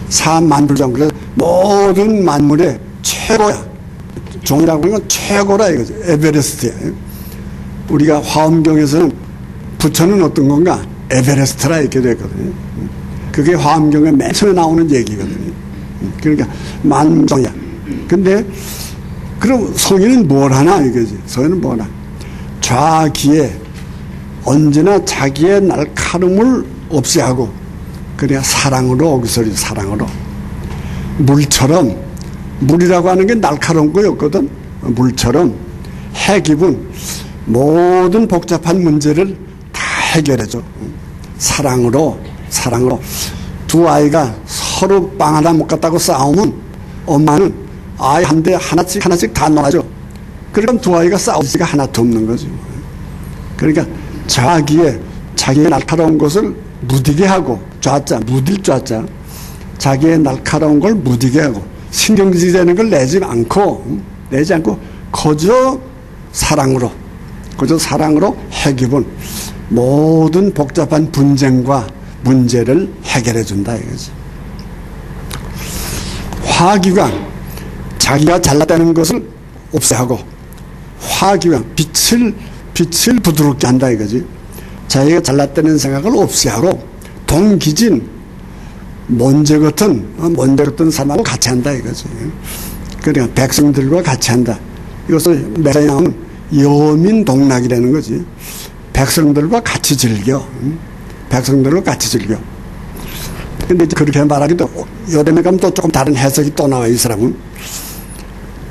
사만불정. 그래서 모든 만물의 최고야. 종이라고 하는 건 최고라 이거지. 에베레스트야. 우리가 화엄경에서는 부처는 어떤 건가? 에베레스트라 이렇게 됐거든요. 그게 화엄경에 맨 처음에 나오는 얘기거든요. 그러니까 만종이야. 근데 그럼 성인은 뭘 하나 이거지. 성인은 뭘 하나? 좌기에 언제나 자기의 날카로움을 없이 하고 그래야 사랑으로 사랑으로 물처럼 물이라고 하는 게 날카로운 거였거든. 물처럼 해기분 모든 복잡한 문제를 다 해결해줘. 사랑으로 두 아이가 서로 빵 하나 못 갖다고 싸우면 엄마는 아이 한 대 하나씩 다 놔줘. 그러면 두 아이가 싸우지가 하나도 없는 거지. 그러니까 자기의 날카로운 것을 무디게 하고 무딜 좌자 자기의 날카로운 걸 무디게 하고 신경질이 되는 걸 내지 않고 거저 사랑으로 해기분 모든 복잡한 분쟁과 문제를 해결해 준다 이거지. 화기관 자기가 잘났다는 것을 없애하고 화기와 빛을 부드럽게 한다 이거지. 자기가 잘났다는 생각을 없애하고 동기진 먼저 같은 사람하고 같이 한다 이거지. 그러니까 백성들과 같이 한다. 이것을 메시아에 나오는 여민동락이라는 거지. 백성들과 같이 즐겨. 백성들과 같이 즐겨. 근데 이제 그렇게 말하기도 여름에 가면 또 조금 다른 해석이 또 나와. 이 사람은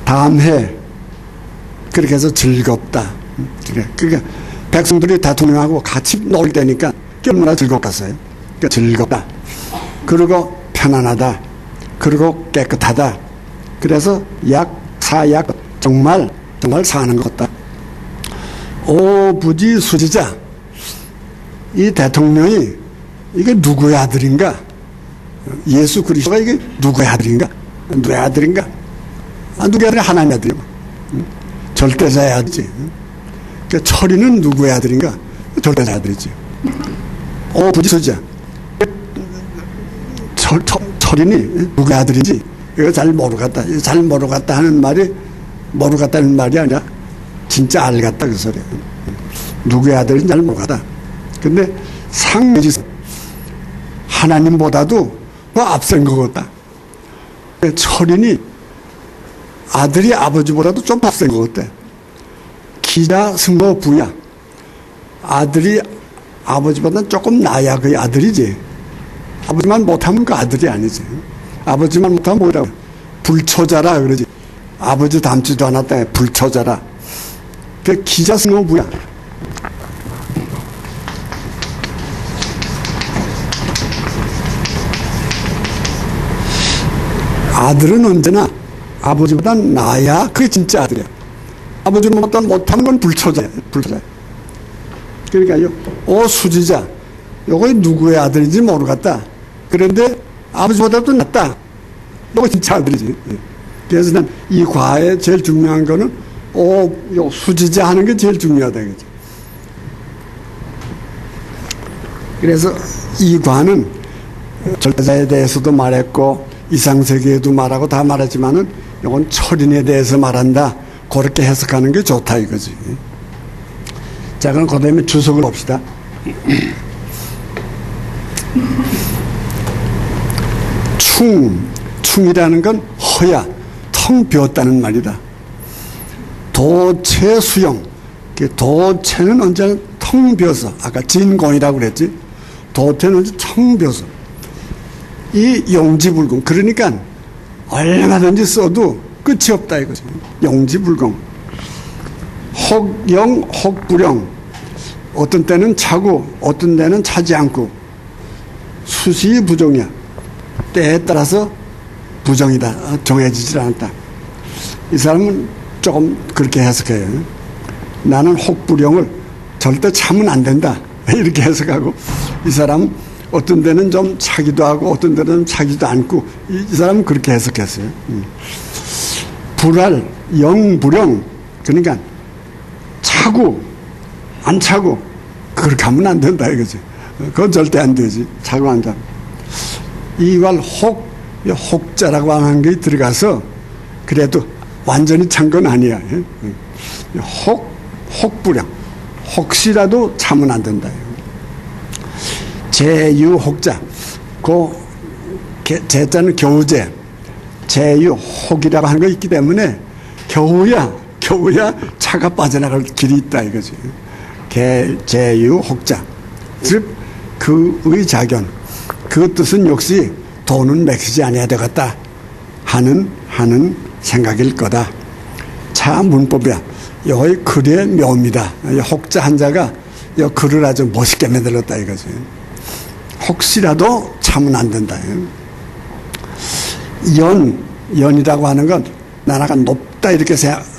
다음 해 그렇게 해서 즐겁다. 그러니까 백성들이 대통령하고 같이 놀 때니까 얼마나 즐겁겠어요. 그러니까 즐겁다. 그리고 편안하다. 그리고 깨끗하다. 그래서 사약 정말 사는 것 같다. 오부지 수지자. 이 대통령이 이게 누구의 아들인가? 예수 그리스도가 이게 누구의 아들인가? 누구의 아들인가? 누구의 아들이? 하나님의 아들이고 절대자의 아들이지. 그러니까 철이는 누구의 아들인가? 절대자의 아들이지. 오부지 수지자. 철인이 누구의 아들인지 이거 잘 모르겠다. 잘 모르겠다 하는 말이 모르겠다는 말이 아니라 진짜 알겠다 그 소리야. 누구의 아들인지 잘 모르겠다. 근데 상내지 하나님보다도 더 앞선 것 같다. 철인이 아들이 아버지보다도 좀 앞선 것 같아. 기자 승모 부야. 아들이 아버지보다는 조금 나야 그 아들이지. 아버지만 못하면 그 아들이 아니지. 아버지만 못하면 뭐라고? 불초자라 그러지. 아버지 닮지도 않았다. 불초자라. 그 기자 승모 부야. 아들은 언제나 아버지보다 나야 그게 진짜 아들이야. 아버지보다 못하는 건 불초자야. 그러니까요. 수지자. 요거 누구의 아들인지 모르겠다. 그런데 아버지보다도 낫다. 요거 진짜 아들이지. 그래서 난 이 과에 제일 중요한 거는 요 수지자 하는 게 제일 중요하다. 그죠? 그래서 이 과는 절대자에 대해서도 말했고 이상세계에도 말하고 다 말하지만은 이건 철인에 대해서 말한다. 그렇게 해석하는 게 좋다 이거지. 자, 그럼 그 다음에 주석을 봅시다. 충이라는 건 허야, 텅 비었다는 말이다. 도체 수용, 도체는 언제나 텅 비어서, 아까 진공이라고 그랬지. 도체는 언제 텅 비어서. 이 용지불공, 그러니까 얼마든지 써도 끝이 없다 이거지. 용지불공. 혹영, 혹불영. 어떤 때는 차고, 어떤 때는 차지 않고. 수시 부정이야. 때에 따라서 부정이다. 정해지질 않았다. 이 사람은 조금 그렇게 해석해요. 나는 혹불영을 절대 참으면 안 된다. 이렇게 해석하고, 이 사람은 어떤 데는 좀 차기도 하고 어떤 데는 차기도 않고, 이 사람은 그렇게 해석했어요. 불알, 영불영. 그러니까 차고 안 차고 그렇게 하면 안 된다 이거지. 그건 절대 안 되지. 차고 안 차고. 이걸 혹자라고 하는 게 들어가서 그래도 완전히 찬 건 아니야. 혹불영. 혹시라도 참으면 안 된다. 제유혹자. 그 제자는 겨우제. 제유혹이라고 하는 거 있기 때문에 겨우야 차가 빠져나갈 길이 있다 이거지. 제유혹자. 즉 그의 작용. 그 뜻은 역시 돈은 맥히지 아니해야 되겠다 하는 생각일 거다. 차 문법이야. 여기 글의 묘입니다. 혹자 한자가 이 글을 아주 멋있게 만들었다 이거지. 혹시라도 참으면 안 된다. 연이라고 하는 건 나라가 높다 이렇게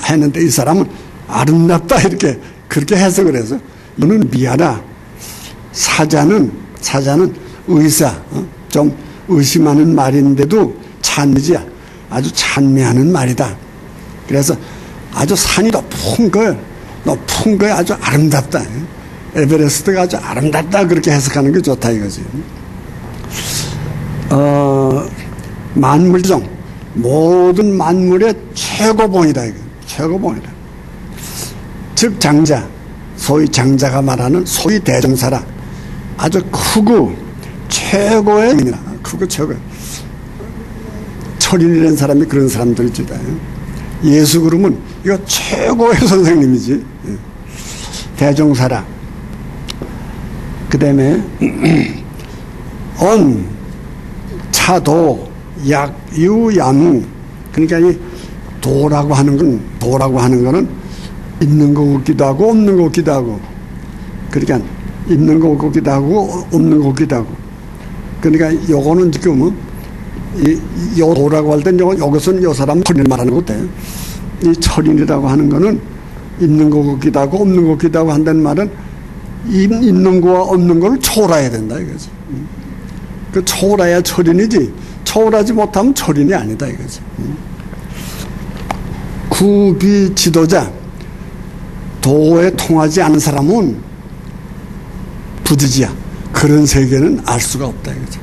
했는데 이 사람은 아름답다 이렇게 그렇게 해석을 해서 너는 미하다. 사자는 의사, 좀 의심하는 말인데도 찬미지야. 아주 찬미하는 말이다. 그래서 아주 산이 높은 거에 아주 아름답다. 에베레스트가 아주 아름답다. 그렇게 해석하는 게 좋다 이거지. 모든 만물의 최고봉이다. 이거. 최고봉이다. 즉 장자, 소위 장자가 말하는 소위 대종사라. 아주 크고 최고의 인이라. 크고 최고. 철인이라는 사람이 그런 사람들이지. 예수 그러면 이거 최고의 선생님이지. 대종사라. 그 다음에 언, 차도, 약, 유, 양. 그러니까 이 도라고 하는 거는 있는 거 같기도 하고 없는 거 같기도 하고, 그러니까 있는 거 같기도 하고 없는 거 같기도 하고. 그러니까 요거는 지금 요 도라고 할 땐 여기서는 요 사람 철인을 말하는 것 같아요. 이 철인이라고 하는 거는 있는 거 같기도 하고 없는 거 같기도 하고 한다는 말은 있는 거와 없는 거를 초월해야 된다 이거지. 그 초월해야 철인이지, 초월하지 못하면 철인이 아니다 이거지. 구비 지도자, 도에 통하지 않은 사람은 부지지야. 그런 세계는 알 수가 없다 이거지.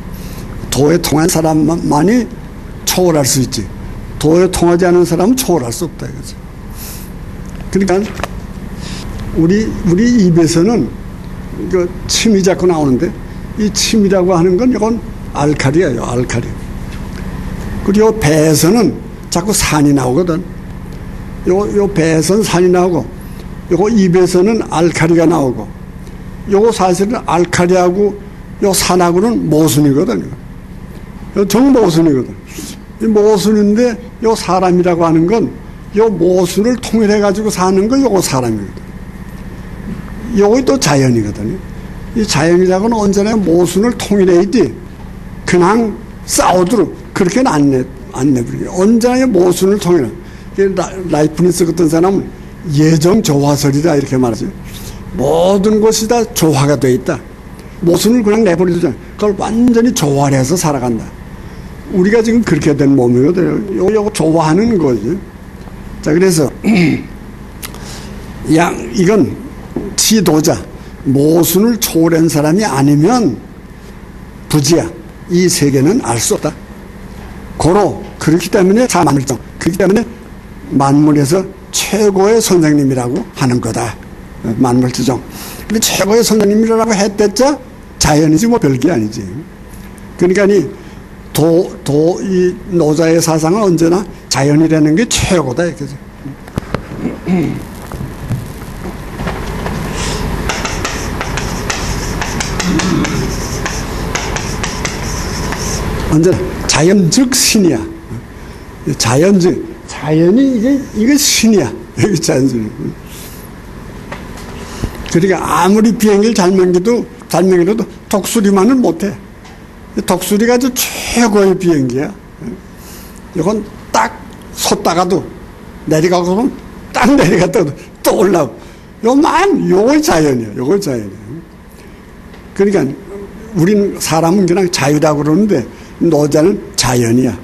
도에 통한 사람만이 초월할 수 있지, 도에 통하지 않은 사람은 초월할 수 없다 이거지. 그러니까 우리 입에서는 그 침이 자꾸 나오는데, 이 침이라고 하는 건 이건 알칼리예요, 알칼리. 그리고 배에서는 자꾸 산이 나오거든. 요 배에서는 산이 나오고, 요거 입에서는 알칼리가 나오고, 요거 사실은 알칼리하고 요 산하고는 모순이거든요. 정모순이거든. 이 모순인데 요 사람이라고 하는 건 요 모순을 통일해가지고 사는 거 요거 사람이거든. 요거 또 자연이거든요. 이 자연이라고는 언제나 모순을 통일해야지 그냥 싸우도록 그렇게는 안 내버리게. 언제나 모순을 통일해. 라이프니스 같은 사람은 예정 조화설이다 이렇게 말하죠. 모든 것이 다 조화가 돼 있다. 모순을 그냥 내버리잖아. 그걸 완전히 조화를 해서 살아간다. 우리가 지금 그렇게 된 몸이거든요. 요거 조화하는 거지. 자, 그래서 이건 지도자, 모순을 초월한 사람이 아니면 부지야. 이 세계는 알 수 없다. 그렇기 때문에 만물정, 그렇기 때문에 만물에서 최고의 선생님이라고 하는 거다. 만물지정. 근데 최고의 선생님이라고 했댔자 자연이지 뭐 별게 아니지. 그러니까 이 노자의 사상은 언제나 자연이라는 게 최고다 이거죠. 언제나 자연즉 신이야. 자연이 이게 신이야. 여기 자연적. 그러니까 아무리 비행기를 잘 만들어도 독수리만은 못해. 독수리가 아주 최고의 비행기야. 이건 딱 섰다가도 내려가고 딱 내려갔다가도 또 올라오고. 요거 자연이야. 요거 자연이야. 그러니까 우린 사람은 그냥 자유라고 그러는데 노자는 자연이야.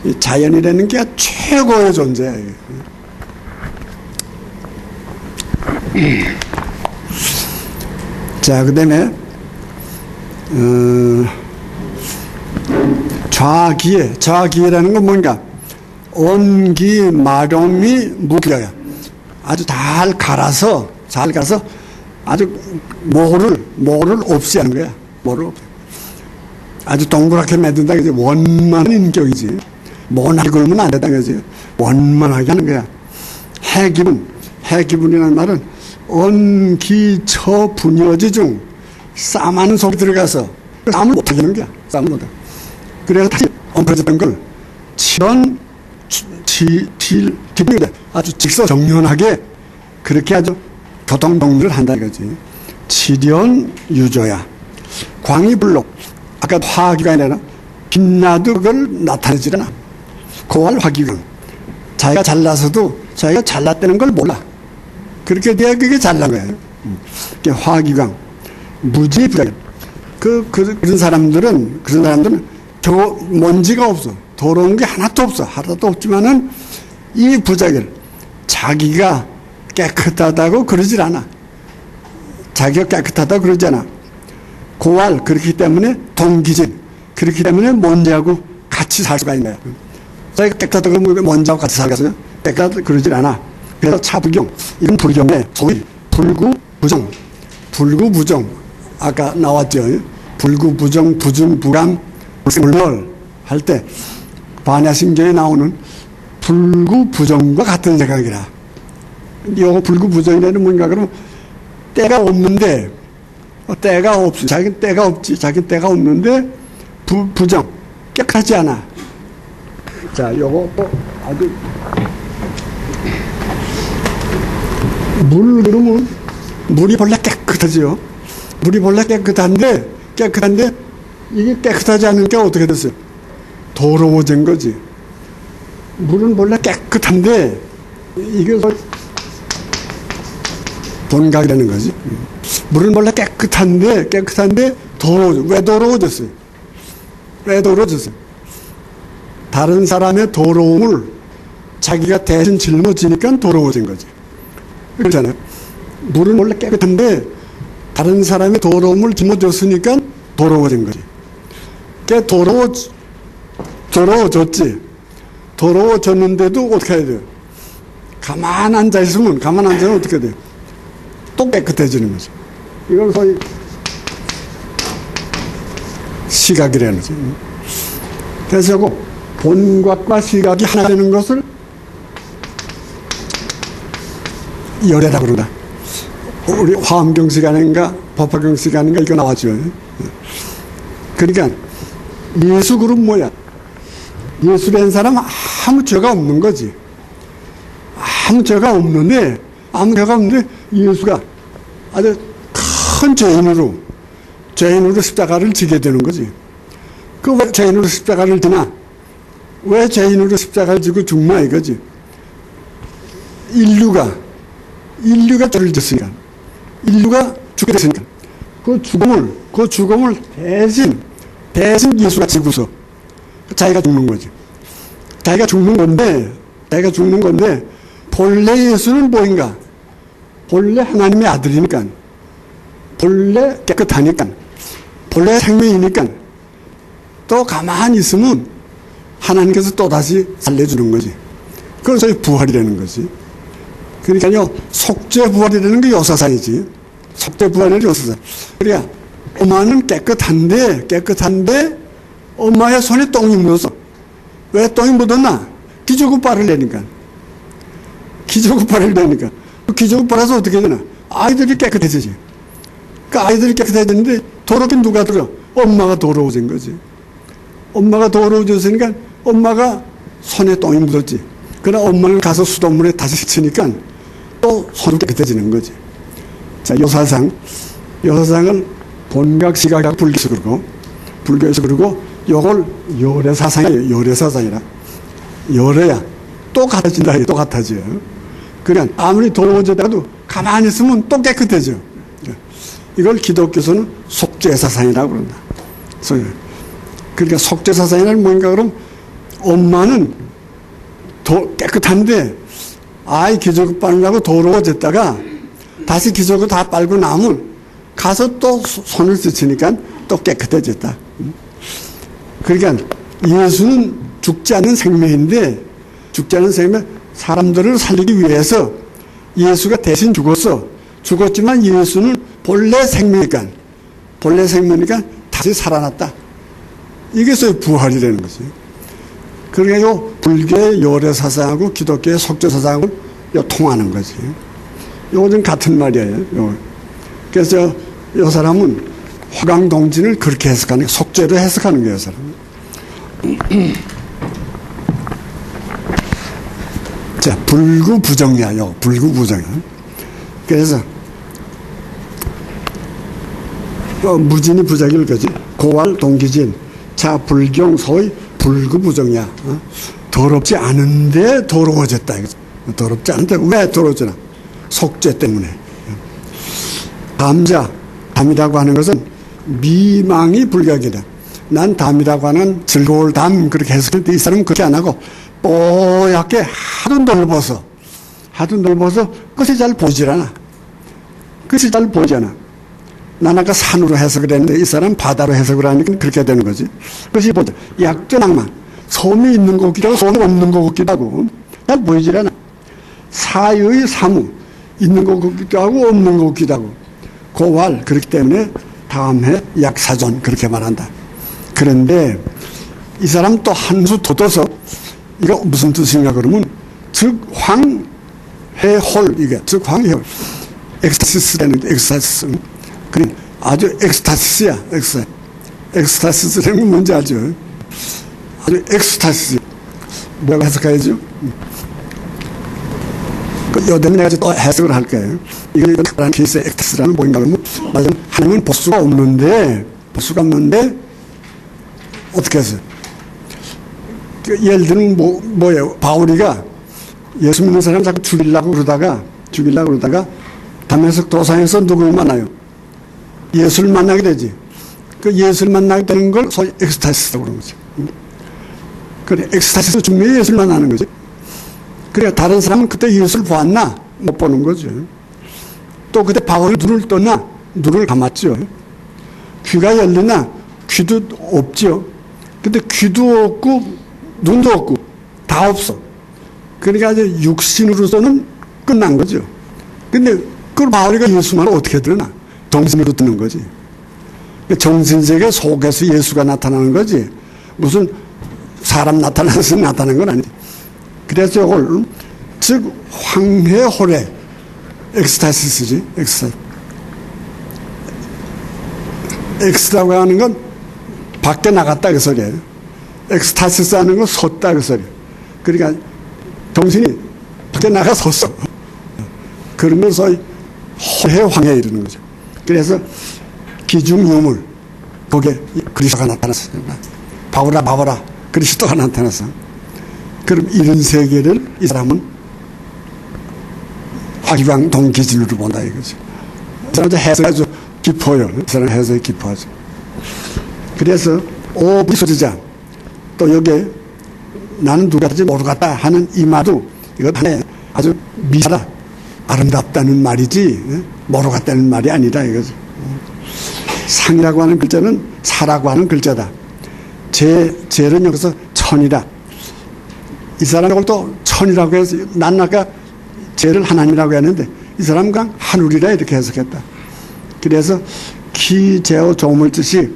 이 자연이라는 게 최고의 존재야. 자, 그 다음에 좌기라는 건 뭔가 온기 마름이 무기야. 아주 잘 갈아서 아주 모를 없이 하는 거야. 모를 없이. 아주 동그랗게 만든다 그지. 원만한 인격이지. 모나게 굴면 안 된다 그지. 원만하게 하는 거야. 해기분이라는 말은 언기처 분여지 중 싸마는 속에 들어가서 싸움을 못하게 하는 거야. 싸움을 못하게. 그래서 다시 엉클어졌던 걸 아주 직서정연하게 그렇게 아주 교통정리를 한다 이거지. 치련 유조야. 광이불록. 아까 화기관이 아니라 빛나도 그걸 나타내지 않아. 고할 화기관. 자기가 잘나서도 자기가 잘났다는 걸 몰라. 그렇게 돼야 그게 잘난 거예요. 그게 화기관. 무지부자견. 그런 사람들은 먼지가 없어. 더러운 게 하나도 없어. 하나도 없지만은 이 부자견. 자기가 깨끗하다고 그러질 않아. 자기가 깨끗하다고 그러지 않아. 고알. 그렇기 때문에 동기진. 그렇기 때문에 먼지하고 같이 살 수가 있는 거야. 자기가 깨끗하다고 그러면 먼지하고 같이 살겠어요? 깨끗하다 그러질 않아. 그래서 차불경, 이런 불경에 소위 불구부정, 불구부정, 아까 나왔죠. 불구부정, 부중, 부감, 불물 할 때 반야심경에 나오는 불구부정과 같은 생각이라. 이 불구부정이라는 뭔가 그러면 때가 없는데, 때가 없어. 자기는 때가 없지. 자기는 때가 없는데, 부정. 깨끗하지 않아. 자, 요거 또 아주, 그러면, 물이 본래 깨끗하지요. 물이 본래 깨끗한데, 이게 깨끗하지 않은 게 어떻게 됐어요? 더러워진 거지. 물은 본래 깨끗한데, 이게 본각이라는 거지. 물은 원래 깨끗한데 더러워져. 왜 더러워졌어요? 왜 더러워졌어요? 다른 사람의 더러움을 자기가 대신 짊어지니까 더러워진 거지. 그렇잖아요. 물은 원래 깨끗한데 다른 사람의 더러움을 짊어졌으니까 더러워진 거지. 그게 더러워졌지. 더러워졌는데도 어떻게 해야 돼요? 가만 앉아있으면 어떻게 돼요? 또 깨끗해지는 거죠. 이걸 소위 시각이라는 거죠. 그래서 본각과 시각이 하나 되는 것을 열애라고 그러다. 우리 화엄경 시간인가 법화경 시간인가 이거 나왔죠. 그러니까 예수 그룹 뭐야? 예수라는 사람 아무 죄가 없는 거지. 아무 죄가 없는데 예수가 아주 큰 죄인으로 십자가를 지게 되는 거지. 그 왜 죄인으로 십자가를 지나? 왜 죄인으로 십자가를 지고 죽나 이거지. 인류가 죄를 졌으니까. 인류가 죽게 됐으니까. 그 죽음을 대신 예수가 지고서 자기가 죽는 거지. 자기가 죽는 건데 본래 예수는 뭐인가? 본래 하나님의 아들이니까, 본래 깨끗하니까, 본래 생명이니까, 또 가만히 있으면 하나님께서 또다시 살려주는 거지. 그건 소위 부활이라는 거지. 그러니까요, 속죄 부활이라는 게 요사상이지. 속죄 부활이라는 게 요사상. 그러니까 엄마는 깨끗한데 엄마의 손에 똥이 묻었어. 왜 똥이 묻었나? 기저귀빨을 내니까. 그 기저귀빨에서 어떻게 되나? 아이들이 깨끗해지지. 그 아이들이 깨끗해지는데 더럽게 누가 들어? 엄마가 더러워진 거지. 엄마가 더러워졌으니까 엄마가 손에 똥이 묻었지. 그러나 엄마는 가서 수돗물에 다시 씻으니까 또 손이 깨끗해지는 거지. 자, 요사상을 본각, 시각하고 불교에서 그러고 요걸 열애사상이에요. 열애사상이라. 열애야. 또 같아져요. 그냥 아무리 더러워져도 가만히 있으면 또 깨끗해져. 이걸 기독교에서는 속죄사상이라고 그런다. 그러니까 속죄사상이란 뭔가 그럼 엄마는 더 깨끗한데 아이 기저귀 빨라고 더러워졌다가 다시 기저귀 다 빨고 나면 가서 또 손을 씻으니까 또 깨끗해졌다. 그러니까 예수는 죽지 않는 생명인데 사람들을 살리기 위해서 예수가 대신 죽었지만 예수는 본래 생명이니까 다시 살아났다. 이게 소위 부활이라는 거지. 그러니까 요 불교의 열애사상하고 기독교의 속죄사상을 통하는 거지. 요건 같은 말이에요. 그래서 요 사람은 화강동진을 그렇게 해석하는 거예요. 속죄로 해석하는 거예요, 사람은. 자, 불구부정이야, 불구부정이야. 그래서, 무진이 부작일 거지. 고활 동기진. 자, 불경, 소위 불구부정이야. 더럽지 않은데 더러워졌다. 더럽지 않은데 왜 더러워지나? 속죄 때문에. 담이라고 하는 것은 미망이 불격이다. 난 담이라고 하는 즐거울 담 그렇게 해석했는데 이 사람은 그렇게 안 하고 뽀얗게 하도 넓어서 끝이 잘 보이질 않아. 난 아까 산으로 해석을 했는데 이 사람 바다로 해석을 하니까 그렇게 되는 거지. 그것이 보자. 약전낭만. 섬이 있는 것 같기도 하고 섬이 없는 것 같기도 하고 잘 보이질 않아. 사의 사무 있는 것 같기도 하고 없는 것 같기도 하고 고왈 그렇기 때문에 다음 해 약사전 그렇게 말한다. 그런데 이 사람 또 한 수 더 둬서 이거 무슨 뜻인가 그러면 즉 황해홀 이게 즉 황해홀 엑스타시스라는 엑스타시스 그러니까 아주 엑스타시스야 엑스타시스라는 건 뭔지 알죠? 아주 엑스타시스 뭐라고 해석해야죠? 여대는 내가 또 해석을 할 거예요. 이건 특별한 케이스의 엑스타시스라는 뭐인가 그러면 하나님은 보수가 없는데 어떻게 해서 예를 들면 뭐예요? 바울이가 예수 믿는 사람 자꾸 죽이려고 그러다가 다메섹 도상에서 누구를 만나요? 예수를 만나게 되지. 그 예수를 만나게 되는 걸 소위 엑스타시스라고 그러는 거죠. 그래, 엑스타시스 중에 예수를 만나는 거지. 그래, 다른 사람은 그때 예수를 보았나? 못 보는 거죠. 또 그때 바울이 눈을 떴나? 눈을 감았죠. 귀가 열리나? 귀도 없죠. 근데 귀도 없고 눈도 없고 다 없어. 그러니까 이제 육신으로서는 끝난 거죠. 근데 그걸 바울이가 예수만 어떻게 드러나? 정신으로 드는 거지. 정신세계 속에서 예수가 나타나는 거지. 무슨 사람 나타나서 나타나는 건 아니지. 그래서 이걸 즉 황해홀의 엑스타시스지. 엑스라고 하는 건 밖에 나갔다 그 소리예요. 엑스타시스 하는 건 섰다 그 소리예요. 그러니까 정신이 밖에 나가 섰어. 그러면 소위 호해황해 이러는 거죠. 그래서 기중유물 거기에 그리스도가 나타났어. 바보라 바보라 그리스도가 나타났어. 그럼 이런 세계를 이 사람은 화기광동 기질로 본다 이거죠. 이 사람 해석이 아주 깊어요. 이 사람 해석이 깊어하죠. 그래서 오비소리자 또 여기에 나는 누가 될지 모르겠다 하는 이 말도 이것 하나의 아주 미사라 아름답다는 말이지 모르겠다는 말이 아니다 이거죠. 상이라고 하는 글자는 사라고 하는 글자다. 제는 여기서 천이라. 이 사람은 이걸 또 천이라고 해서 난 아까 제를 하나님이라고 했는데 이 사람은 그냥 하늘이라 이렇게 해석했다. 그래서 기제어 조물뜻이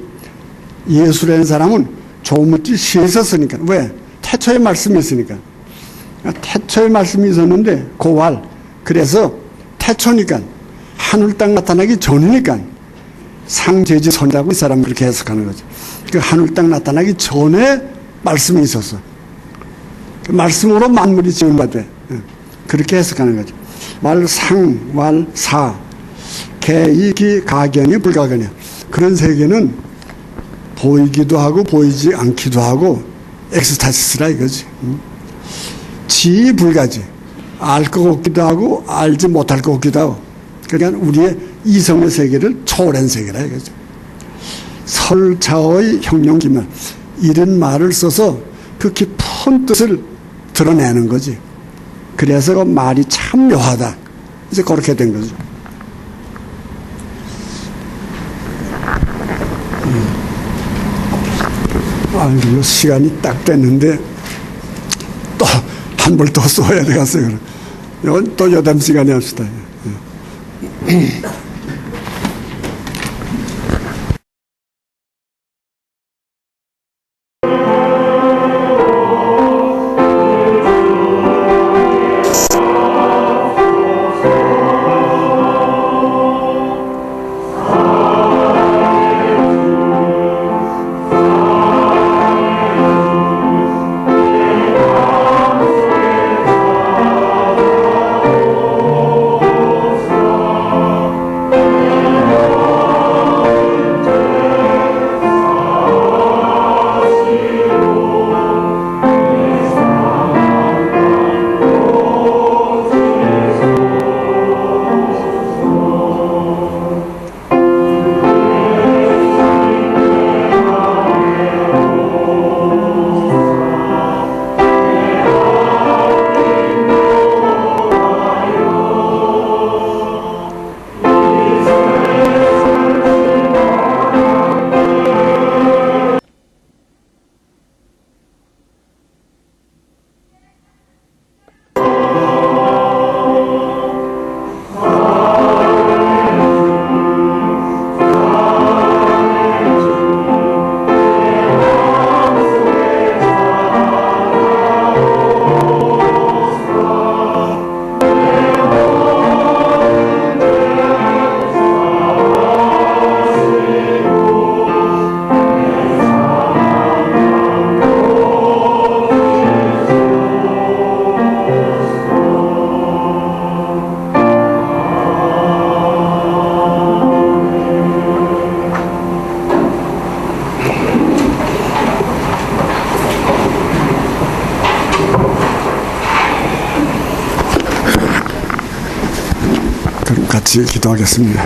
예수라는 사람은 조물뜻 시에 있었으니까. 왜? 태초의 말씀이 있으니까. 태초의 말씀이 있었는데 고왈. 그래서 태초니까 하늘 땅 나타나기 전이니까 상제지선이라고 이 사람은 그렇게 해석하는 거죠. 그 하늘 땅 나타나기 전에 말씀이 있었어. 그 말씀으로 만물이 지은 바 돼. 그렇게 해석하는 거죠. 왈상, 왈사, 개이기, 가견이, 불가견이야. 그런 세계는 보이기도 하고 보이지 않기도 하고 엑스타시스라 이거지. 지불가지. 알 것 같기도 하고 알지 못할 것 같기도 하고. 그러니까 우리의 이성의 세계를 초월한 세계라 이거죠. 설차의 형용기면 이런 말을 써서 그 깊은 뜻을 드러내는 거지. 그래서 그 말이 참 묘하다. 이제 그렇게 된 거죠. 아이고, 시간이 딱 됐는데 또 한 번 더 써야 되겠어요. 이건 또 여담 시간에 합시다. 그럼 같이 기도하겠습니다.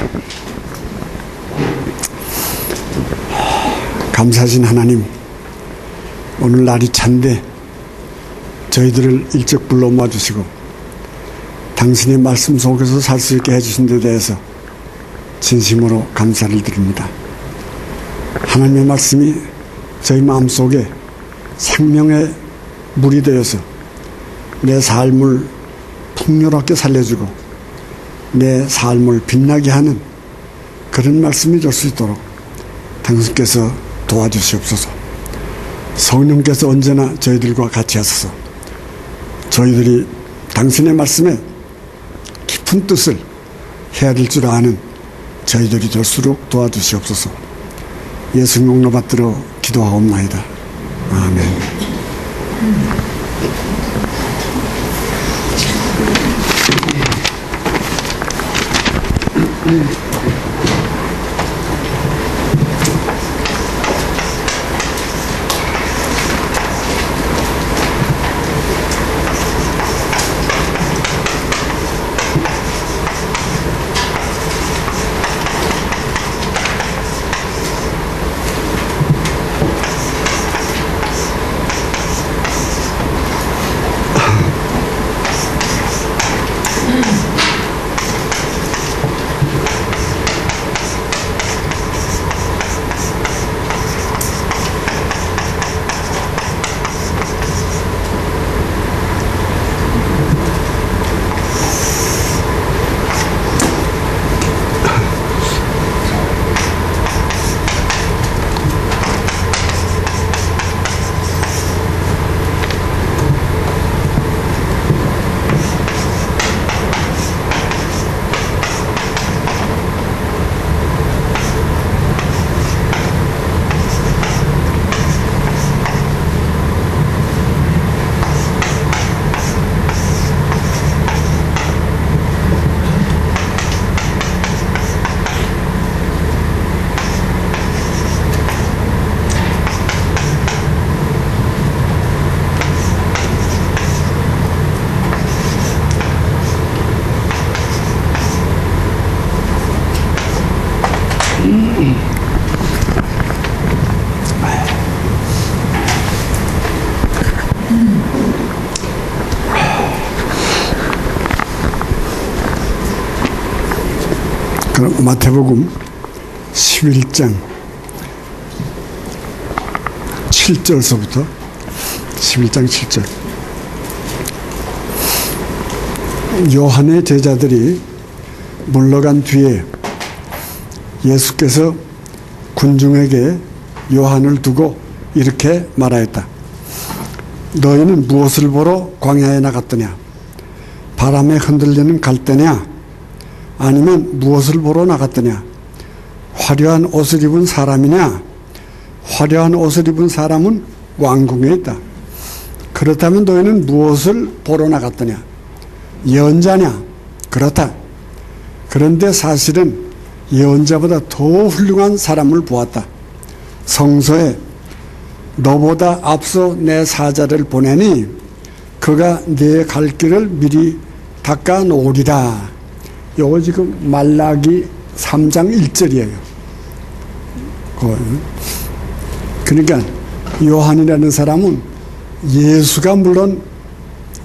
감사하신 하나님, 오늘 날이 찬데 저희들을 일찍 불러 모아주시고 당신의 말씀 속에서 살 수 있게 해주신 데 대해서 진심으로 감사를 드립니다. 하나님의 말씀이 저희 마음속에 생명의 물이 되어서 내 삶을 풍요롭게 살려주고 내 삶을 빛나게 하는 그런 말씀이 될 수 있도록 당신께서 도와주시옵소서. 성령께서 언제나 저희들과 같이 하소서. 저희들이 당신의 말씀에 깊은 뜻을 헤아릴 줄 아는 저희들이 될수록 도와주시옵소서. 예수 용로 받들어 기도하옵나이다. 아멘. 그럼 마태복음 11장 7절서부터 11장 7절. 요한의 제자들이 물러간 뒤에 예수께서 군중에게 요한을 두고 이렇게 말하였다. 너희는 무엇을 보러 광야에 나갔더냐? 바람에 흔들리는 갈대냐? 아니면 무엇을 보러 나갔더냐? 화려한 옷을 입은 사람이냐? 화려한 옷을 입은 사람은 왕궁에 있다. 그렇다면 너희는 무엇을 보러 나갔더냐? 예언자냐? 그렇다. 그런데 사실은 예언자보다 더 훌륭한 사람을 보았다. 성서에 너보다 앞서 내 사자를 보내니 그가 네 갈 길을 미리 닦아 놓으리라. 요거 지금 말라기 3장 1절이에요. 그러니까 요한이라는 사람은 예수가 물론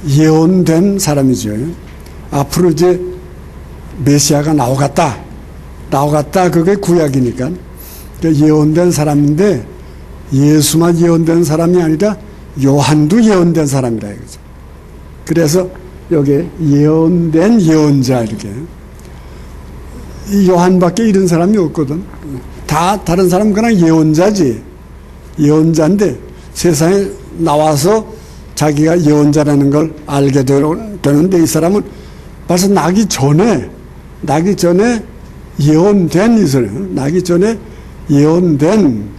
예언된 사람이죠. 앞으로 이제 메시아가 나오겠다. 그게 구약이니까. 예언된 사람인데 예수만 예언된 사람이 아니라 요한도 예언된 사람이라 이거죠. 그래서 여기 예언된 예언자 이렇게. 이 요한밖에 이런 사람이 없거든. 다 다른 사람은 그냥 예언자지. 예언자인데 세상에 나와서 자기가 예언자라는 걸 알게 되는데 이 사람은 벌써 나기 전에 예언된 이 사람, 나기 전에 예언된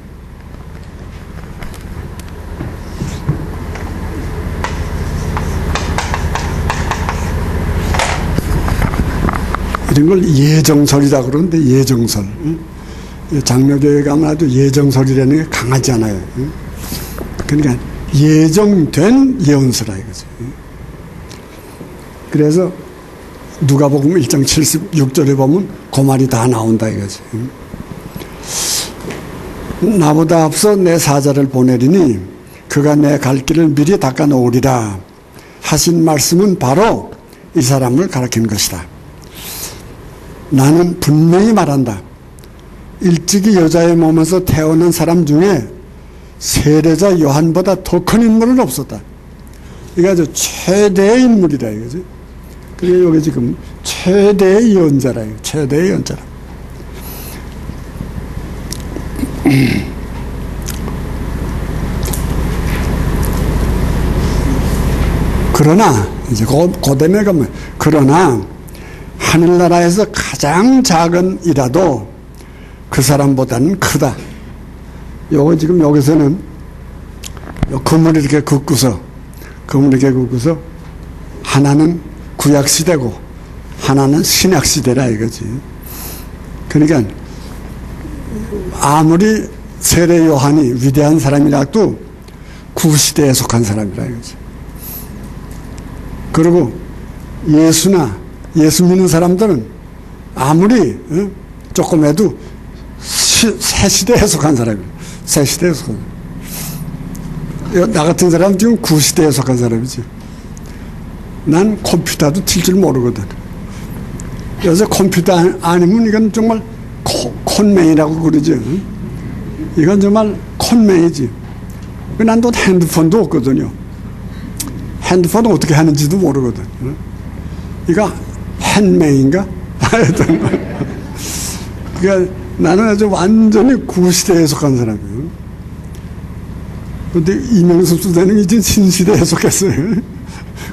이런 걸 예정설이다 그러는데 예정설. 장로교회 가면 아주 예정설이라는 게 강하지 않아요. 그러니까 예정된 예언서라 이거죠. 그래서 누가복음 1장 76절에 보면 그 말이 다 나온다 이거지. 나보다 앞서 내 사자를 보내리니 그가 내 갈 길을 미리 닦아 놓으리라 하신 말씀은 바로 이 사람을 가리키는 것이다. 나는 분명히 말한다. 일찍이 여자의 몸에서 태어난 사람 중에 세례자 요한보다 더 큰 인물은 없었다. 이게 아주 최대의 인물이다 이거지. 그게 여기 지금 최대의 예언자라, 최대의 예언자라. 그러나 이제 고대에 가면 그러나 하늘나라에서 가장 작은 이라도 그 사람보다는 크다. 요거 지금 여기서는 그물을 이렇게 긋고서 하나는 구약시대고 하나는 신약시대라 이거지. 그러니까 아무리 세례 요한이 위대한 사람이라도 구시대에 속한 사람이라 이거지. 그리고 예수 믿는 사람들은 아무리 조금 해도 새 시대에 속한 사람이에요. 새 시대에 속한 사람. 나 같은 사람은 지금 구시대에 속한 사람이지. 난 컴퓨터도 칠 줄 모르거든. 요새 컴퓨터 아니면 이건 정말 콘맨이라고 그러죠. 이건 정말 콘맨이지. 난 또 핸드폰도 없거든요. 핸드폰 어떻게 하는지도 모르거든. 이거 핸맨인가? 그러니까 나는 아주 완전히 구시대에 속한 사람이에요. 그런데 이명섭 수사는 이제 신시대에 속했어요.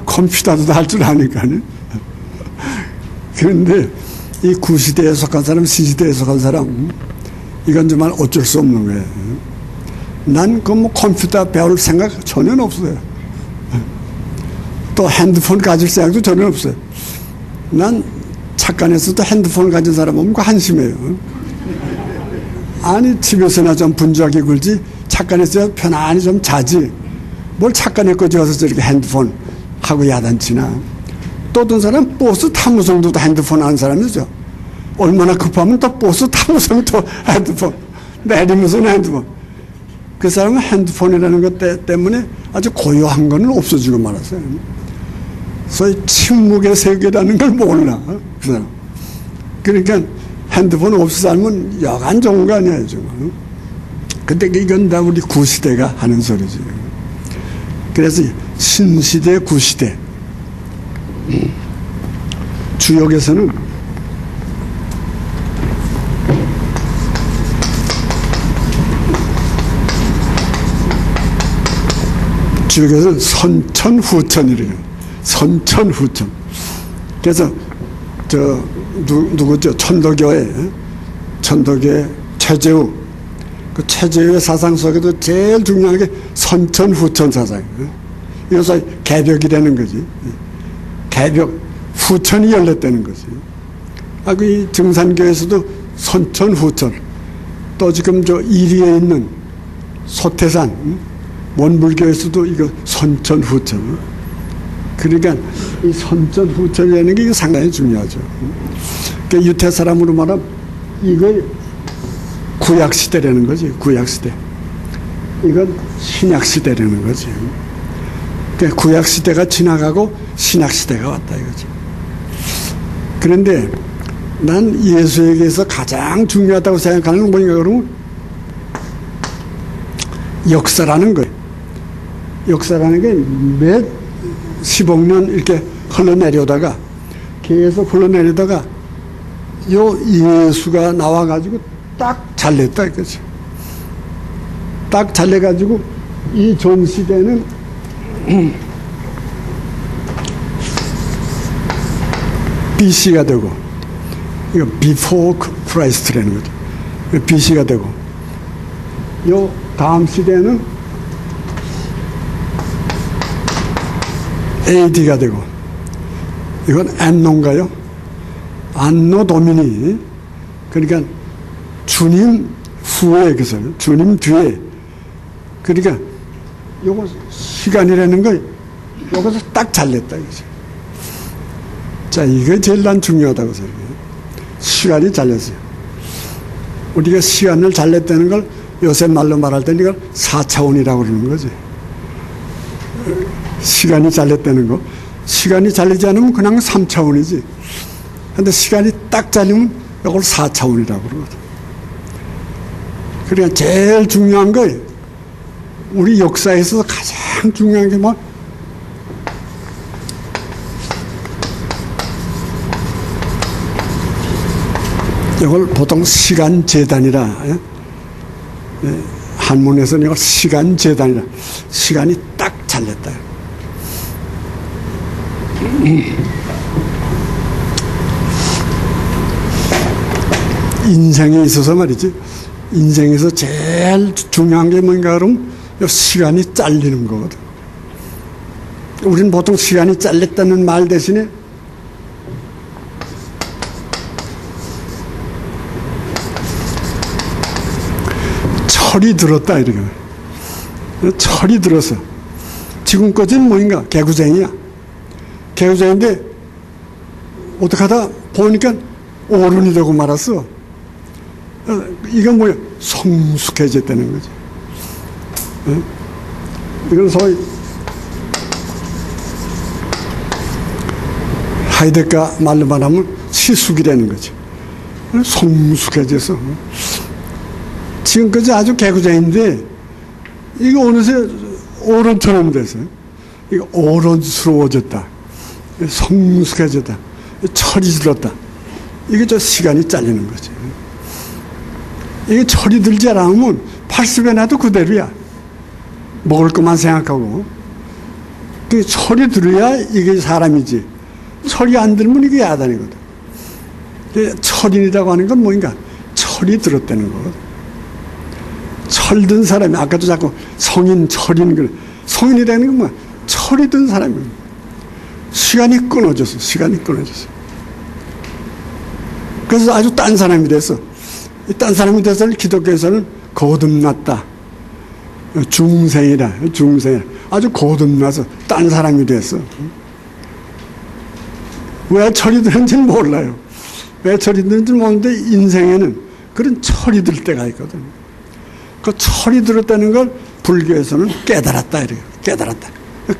컴퓨터도 할 줄 아니까요. 그런데 이 구시대에 속한 사람, 신시대에 속한 사람, 이건 정말 어쩔 수 없는 거예요. 난 그 뭐 컴퓨터 배울 생각 전혀 없어요. 또 핸드폰 가질 생각도 전혀 없어요. 난 착간에서도 핸드폰 가진 사람 보면 한심해요. 아니 집에서나 좀 분주하게 굴지 착간에서 편안히 좀 자지 뭘 착간에 꺼져서 저렇게 핸드폰 하고 야단치나. 또 어떤 사람 버스 탐구성도 핸드폰 하는 사람이죠. 얼마나 급하면 또 버스 탐구성도 핸드폰 내리면서는 핸드폰. 그 사람은 핸드폰이라는 것 때문에 아주 고요한 거는 없어지고 말았어요. 소위 침묵의 세계라는 걸 몰라. 그 사람. 그러니까 핸드폰 없이 살면 여간 좋은 거 아니에요, 지금. 근데 이건 다 우리 구시대가 하는 소리지. 그래서 신시대, 구시대. 주역에서는 선천후천이래요. 선천후천. 그래서 누구죠? 천도교회 최재우. 그 최재우의 사상 속에도 제일 중요한 게 선천후천 사상이에요. 이것을 개벽이라는 거지. 개벽, 후천이 열렸다는 거지. 이 증산교에서도 선천후천. 또 지금 이리에 있는 소태산, 원불교에서도 이거 선천후천. 그러니까 이 선천후천이라는 게 상당히 중요하죠. 그러니까 유태 사람으로 말하면 이거 구약시대라는 거지. 구약시대. 이건 신약시대라는 거지. 그러니까 구약시대가 지나가고 신약시대가 왔다 이거지. 그런데 난 예수에게서 가장 중요하다고 생각하는 건 뭐인가 그러면 역사라는 거예요. 역사라는 게 몇십억 년 이렇게 흘러내려다가 계속 흘러내려다가 요 예수가 나와가지고 딱 잘렸다 이거지. 딱 잘려가지고 이 전 시대는 BC가 되고 이거 Before Christ라는 거죠. BC가 되고 요 다음 시대는 AD가 되고 이건 안노인가요? 안노 도미니. 그러니까 주님 후에 그것을 주님 뒤에. 그러니까 요거 시간이라는 걸 여기서 딱 잘렸다 이거죠. 자, 이게 제일 난 중요하다고 생각해요. 시간이 잘렸어요. 우리가 시간을 잘렸다는 걸 요새 말로 말할 때는 이걸 4차원이라고 그러는 거지. 시간이 잘렸다는 거. 시간이 잘리지 않으면 그냥 3차원이지. 근데 시간이 딱 잘리면 이걸 4차원이라고 그러거든. 그러니까 제일 중요한 거예요. 우리 역사에서 가장 중요한 게 뭐? 이걸 보통 시간재단이라, 한문에서는 이걸 시간재단이라, 시간이 딱 잘렸다. 인생에 있어서 말이지, 인생에서 제일 중요한 게 뭔가 그러면 시간이 잘리는 거거든. 우리는 보통 시간이 잘렸다는 말 대신에 철이 들었다 이렇게. 철이 들었어. 지금까지는 뭐인가? 개구쟁이야. 개구쟁인데 어떡하다 보니까 어른이 되고 말았어. 이건 뭐야? 성숙해졌다는 거지. 이건 소위 하이데가 말로 말하면 시숙이라는 거지. 성숙해져서. 지금까지 아주 개구쟁인데 이거 어느새 어른처럼 됐어요. 이거 어른스러워졌다. 성숙해졌다. 철이 들었다. 이게 저 시간이 잘리는 거지. 이게 철이 들지 않으면 80에 나도 그대로야. 먹을 것만 생각하고. 그 철이 들어야 이게 사람이지. 철이 안 들면 이게 야단이거든. 철인이라고 하는 건 뭐인가? 철이 들었다는 거거든. 철든 사람이, 아까도 자꾸 성인, 철인, 그래. 성인이라는 건 뭐야? 철이 든 사람이야. 시간이 끊어졌어. 시간이 끊어졌어. 그래서 아주 딴 사람이 됐어. 딴 사람이 돼서 기독교에서는 거듭났다. 중생이라, 중생. 아주 거듭나서 딴 사람이 됐어. 왜 철이 드는지는 몰라요. 왜 철이 드는지 모르는데 인생에는 그런 철이 들 때가 있거든. 그 철이 들었다는 걸 불교에서는 깨달았다 이래요. 깨달았다.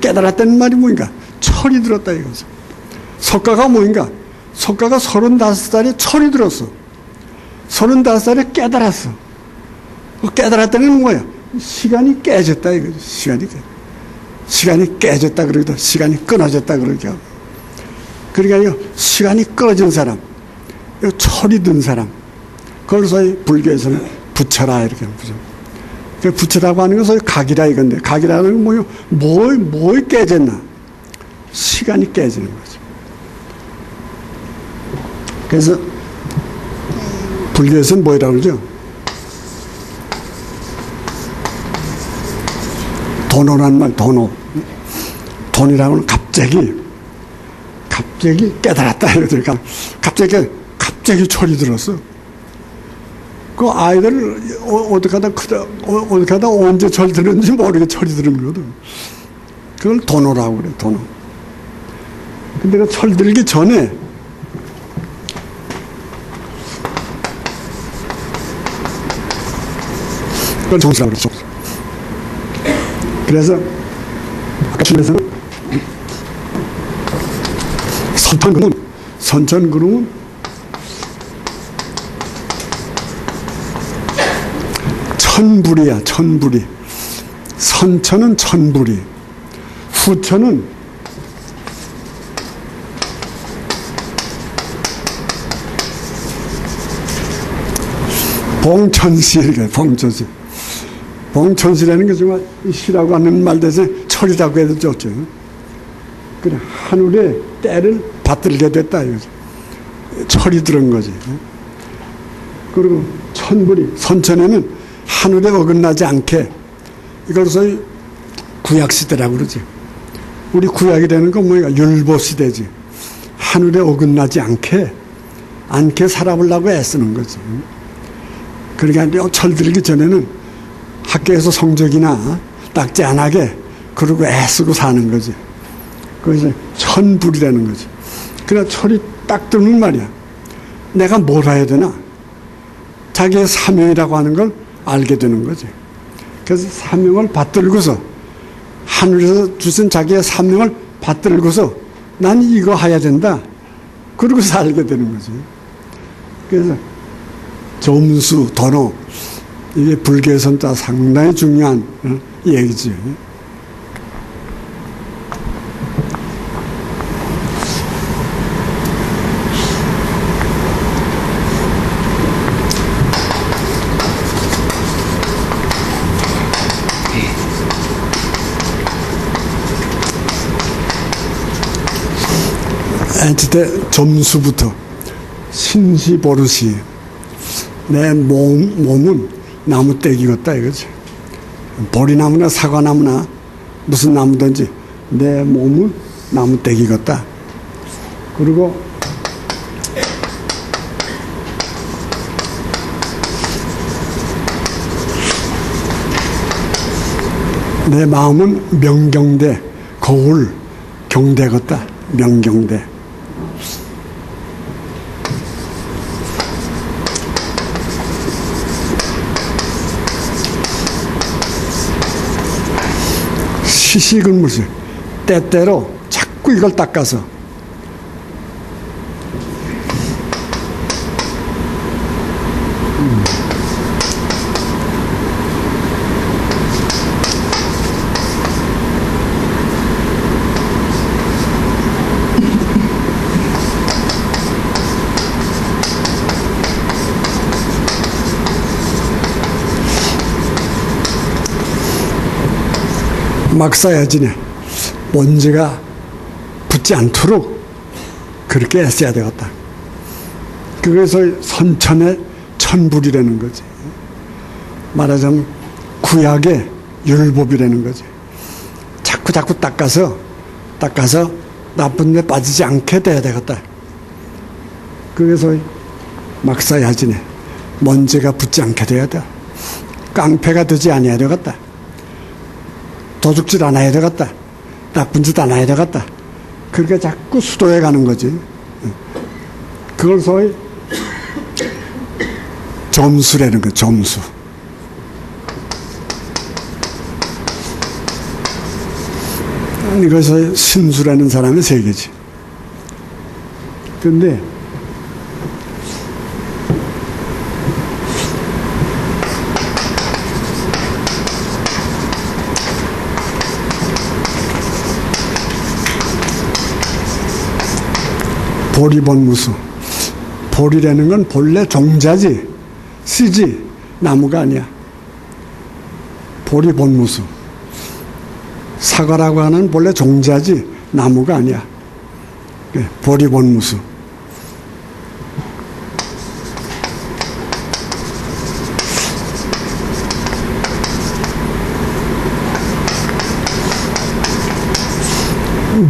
깨달았다는 말이 뭐인가? 철이 들었다 이거죠. 석가가 뭐인가? 석가가 35살에 철이 들었어. 35살에 깨달았어. 깨달았다는 건 뭐야? 시간이 깨졌다 이거죠. 시간이 깨졌다 그러기도, 시간이 끊어졌다 그러기도 하고. 그러니까 시간이 끊어진 사람, 철이 든 사람, 그걸 소위 불교에서는 부처라 이렇게 부처. 그 부처라고 하는 건 소위 각이라 이건데, 각이라는 건 뭐요? 뭘 깨졌나? 시간이 깨지는 거죠. 그래서 불교에서는 뭐라고 그러죠? 도노란 말, 도노. 돈이라고 하면 갑자기 깨달았다 이러더니 갑자기 철이 들었어. 그 아이들 어떻게 하다 언제 철 들었는지 모르게 철이 들은 거거든. 그걸 도노라고 그래, 도노. 근데 그 철 들기 전에 그걸 정수라고 그러죠. 그래서 아까 중에서는 선천그룹은 천불이야, 천불이. 선천은 천불이, 후천은 봉천시, 봉천시. 봉천시라는 게 정말 시라고 하는 말 대신 철이라고 해도 좋죠. 그래, 하늘에 때를 받들게 됐다 이거죠. 철이 들은 거지. 그리고 천불이, 선천에는 하늘에 어긋나지 않게, 이걸 소위 구약시대라고 그러지. 우리 구약이라는 건 뭐야? 율보시대지. 하늘에 어긋나지 않게 살아보려고 애쓰는 거지. 그러니까 철 들기 전에는 학교에서 성적이나 낙제 안 하게 그러고 애쓰고 사는 거지. 그래서 천불이라는 거지. 그냥 철이 딱 들면 말이야. 내가 뭘 해야 되나? 자기의 사명이라고 하는 걸 알게 되는 거지. 그래서 사명을 받들고서 하늘에서 주신 자기의 사명을 받들고서 난 이거 해야 된다. 그러고서 알게 되는 거지. 그래서 점수, 도로 이게 불교에서는 상당히 중요한 얘기지. 엔티테 점수부터 신시 버릇이 내 몸은 나무떼기 같다 이거지. 보리나무나 사과나무나 무슨 나무든지 내 몸은 나무떼기 같다. 그리고 내 마음은 명경대, 거울, 경대 같다. 명경대. 시식은 무슨 때때로 자꾸 이걸 닦아서 막 써야지네. 먼지가 붙지 않도록 그렇게 애써야 되겠다. 그래서 선천의 천불이라는 거지. 말하자면 구약의 율법이라는 거지. 자꾸 닦아서 나쁜 데 빠지지 않게 돼야 되겠다. 그래서 막 써야지네. 먼지가 붙지 않게 돼야 돼. 깡패가 되지 않아야 되겠다. 도둑질 안 해야 되겠다. 나쁜 짓 안 해야 되겠다. 그렇게 자꾸 수도해 가는 거지. 그걸 소위 점수라는 거, 점수. 이것을 신수라는 사람의 세계지. 근데 보리본무수. 보리라는 건 본래 종자지, 씨지, 나무가 아니야. 보리본무수. 사과라고 하는 본래 종자지, 나무가 아니야. 보리본무수.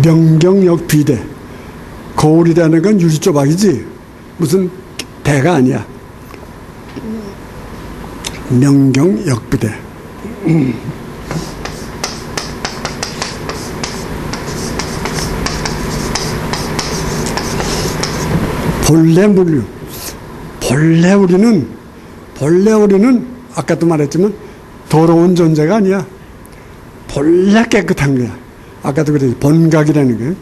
명경역비대. 거울이라는 건 유리조박이지 무슨 대가 아니야. 명경역비대. 본래 물류. 본래 우리는 아까도 말했지만 더러운 존재가 아니야. 본래 깨끗한 거야. 아까도 그랬지. 본각이라는 거예요.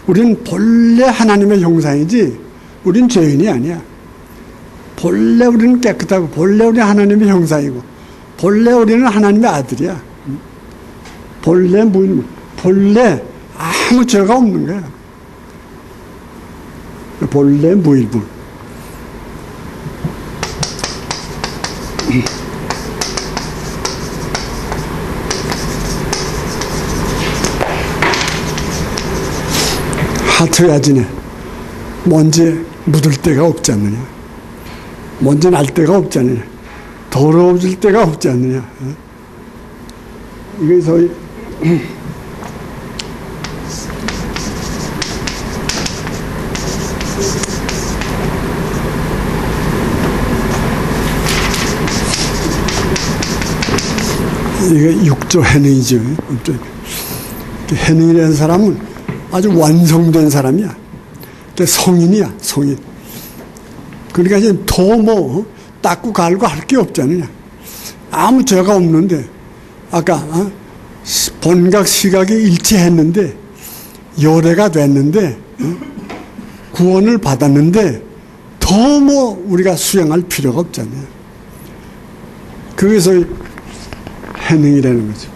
우리는 본래 하나님의 형상이지 우린 죄인이 아니야. 본래 우리는 깨끗하고 본래 우리는 하나님의 형상이고 본래 우리는 하나님의 아들이야. 본래 아무 죄가 없는 거야. 본래 무일분. 하트야지네. 먼지 묻을 데가 없지 않느냐. 먼지 날 데가 없지 않느냐. 더러워질 데가 없지 않느냐. 이게 소위 이게 육조 해능이죠. 해능이라는 사람은 아주 완성된 사람이야. 성인이야, 성인. 그러니까 이제 더 뭐 닦고 갈고 할 게 없잖아요. 아무 죄가 없는데 아까 본각 시각이 일치했는데 요래가 됐는데 구원을 받았는데 더 뭐 우리가 수행할 필요가 없잖아요. 그래서 해능이라는 거죠.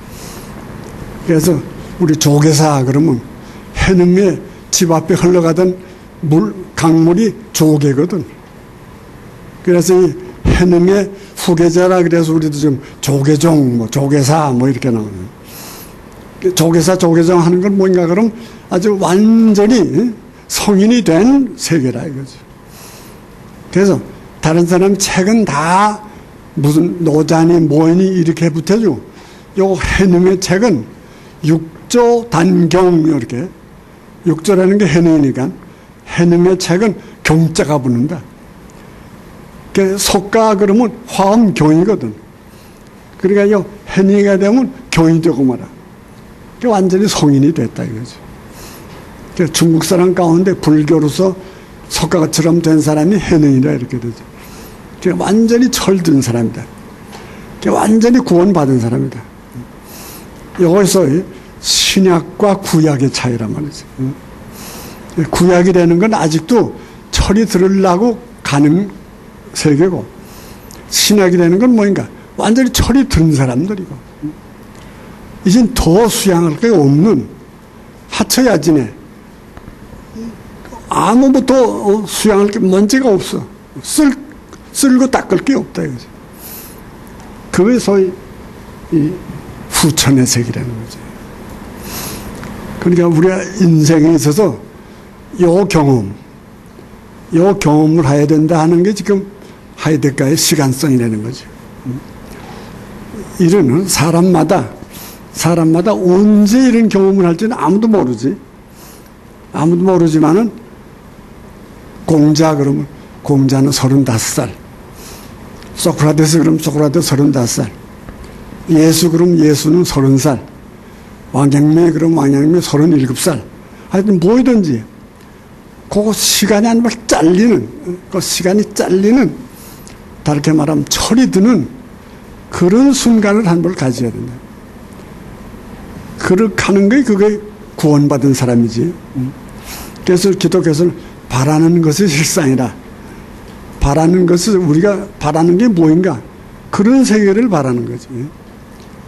그래서 우리 조계사 그러면 해능에 집 앞에 흘러가던 강물이 조계거든. 그래서 이 해능의 후계자라 그래서 우리도 좀 조계종, 뭐 조계사 뭐 이렇게 나오는. 조계사, 조계종 하는 건 뭔가 그럼 아주 완전히 성인이 된 세계라 이거죠. 그래서 다른 사람 책은 다 무슨 노자니 뭐니 이렇게 붙여주고 요 해능의 책은 육조 단경 이렇게 육조라는 게 해능이니까 해능의 책은 경자가 붙는다. 속가 그러면 화엄경이거든. 그러니까 요 해능이가 되면 경이 되고 말아. 완전히 성인이 됐다 이거죠. 중국 사람 가운데 불교로서 석가처럼 된 사람이 해능이라 이렇게 되죠. 완전히 철든 사람이다. 완전히 구원받은 사람이다. 여기서 신약과 구약의 차이란 말이죠. 구약이라는 건 아직도 철이 들으려고 가는 세계고 신약이라는 건 뭐인가 완전히 철이 든 사람들이고 이젠 더 수양할 게 없는 하처야지네. 아무것도 수양할 게 먼지가 없어. 쓸고 닦을 게 없다 이거죠. 그게 소위 이 후천의 색이라는 거죠. 그러니까 우리가 인생에 있어서 요 경험을 해야 된다 하는 게 지금 하이데가의 시간성이라는 거죠. 이런 사람마다 언제 이런 경험을 할지는 아무도 모르지. 아무도 모르지만은 공자 그러면 공자는 35살. 소크라테스 그럼 소크라테스 35살. 예수 그럼 예수는 30살. 왕양매 그럼 왕양매 37살. 하여튼 뭐든지 그 시간이 한 번 잘리는 그 시간이 잘리는 다르게 말하면 철이 드는 그런 순간을 한 번 가져야 된다. 그렇게 하는 게 그게 구원받은 사람이지. 그래서 기독교에서는 바라는 것이 실상이라. 바라는 것을 우리가 바라는 게 뭐인가? 그런 세계를 바라는 거지.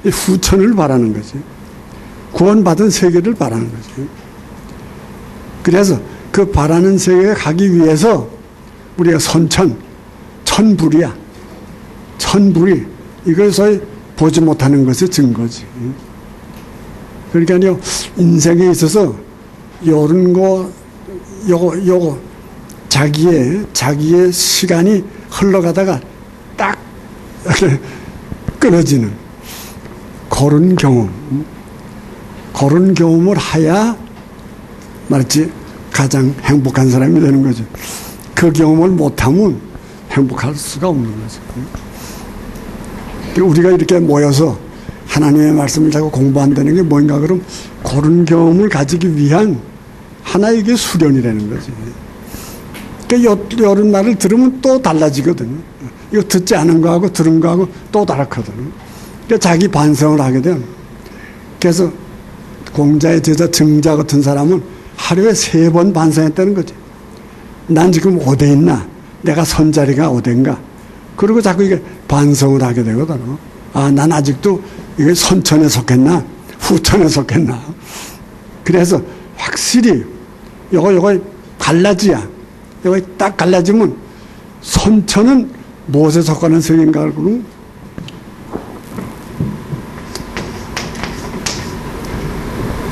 후천을 바라는 거지. 구원받은 세계를 바라는 거지. 그래서 그 바라는 세계에 가기 위해서 우리가 천불이야. 천불이 이걸 소위 보지 못하는 것의 증거지. 그러니까요, 인생에 있어서 요런 요거 자기의 시간이 흘러가다가 딱 끊어지는 그런 경험을 해야 말했지 가장 행복한 사람이 되는 거죠. 그 경험을 못하면 행복할 수가 없는 거죠. 우리가 이렇게 모여서 하나님의 말씀을 자꾸 공부한다는 게 뭔가 그럼 그런 경험을 가지기 위한 하나의 이게 수련이라는 거지. 그러니까 이런 말을 들으면 또 달라지거든. 이거 듣지 않은 거하고 들은 거하고 또 다르거든. 그러니까 자기 반성을 하게 돼. 그래서 공자의 제자 증자 같은 사람은 하루에 3번 반성했다는 거지. 난 지금 어디 있나? 내가 선 자리가 어딘가? 그리고 자꾸 이게 반성을 하게 되거든. 아, 난 아직도 이게 선천에 속했나? 후천에 속했나? 그래서 확실히 요거 갈라지야. 요거 딱 갈라지면 선천은 무엇에 속하는 세계인가? 그러면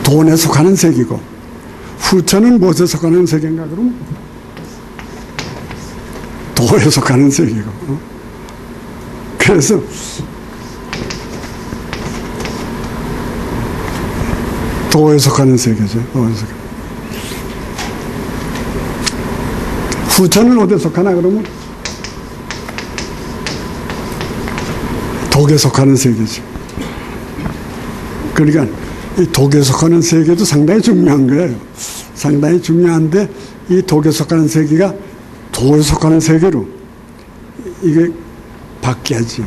돈에 속하는 세계고 후천은 무엇에 속하는 세계인가? 그러면 도에 속하는 세계고. 그래서 도에 속하는 세계죠. 후천은 어디에 속하나 그러면 독에 속하는 세계죠. 그러니까 이 독에 속하는 세계도 상당히 중요한 거예요. 상당히 중요한데 이 독에 속하는 세계가 도에 속하는 세계로 이게 바뀌어야지.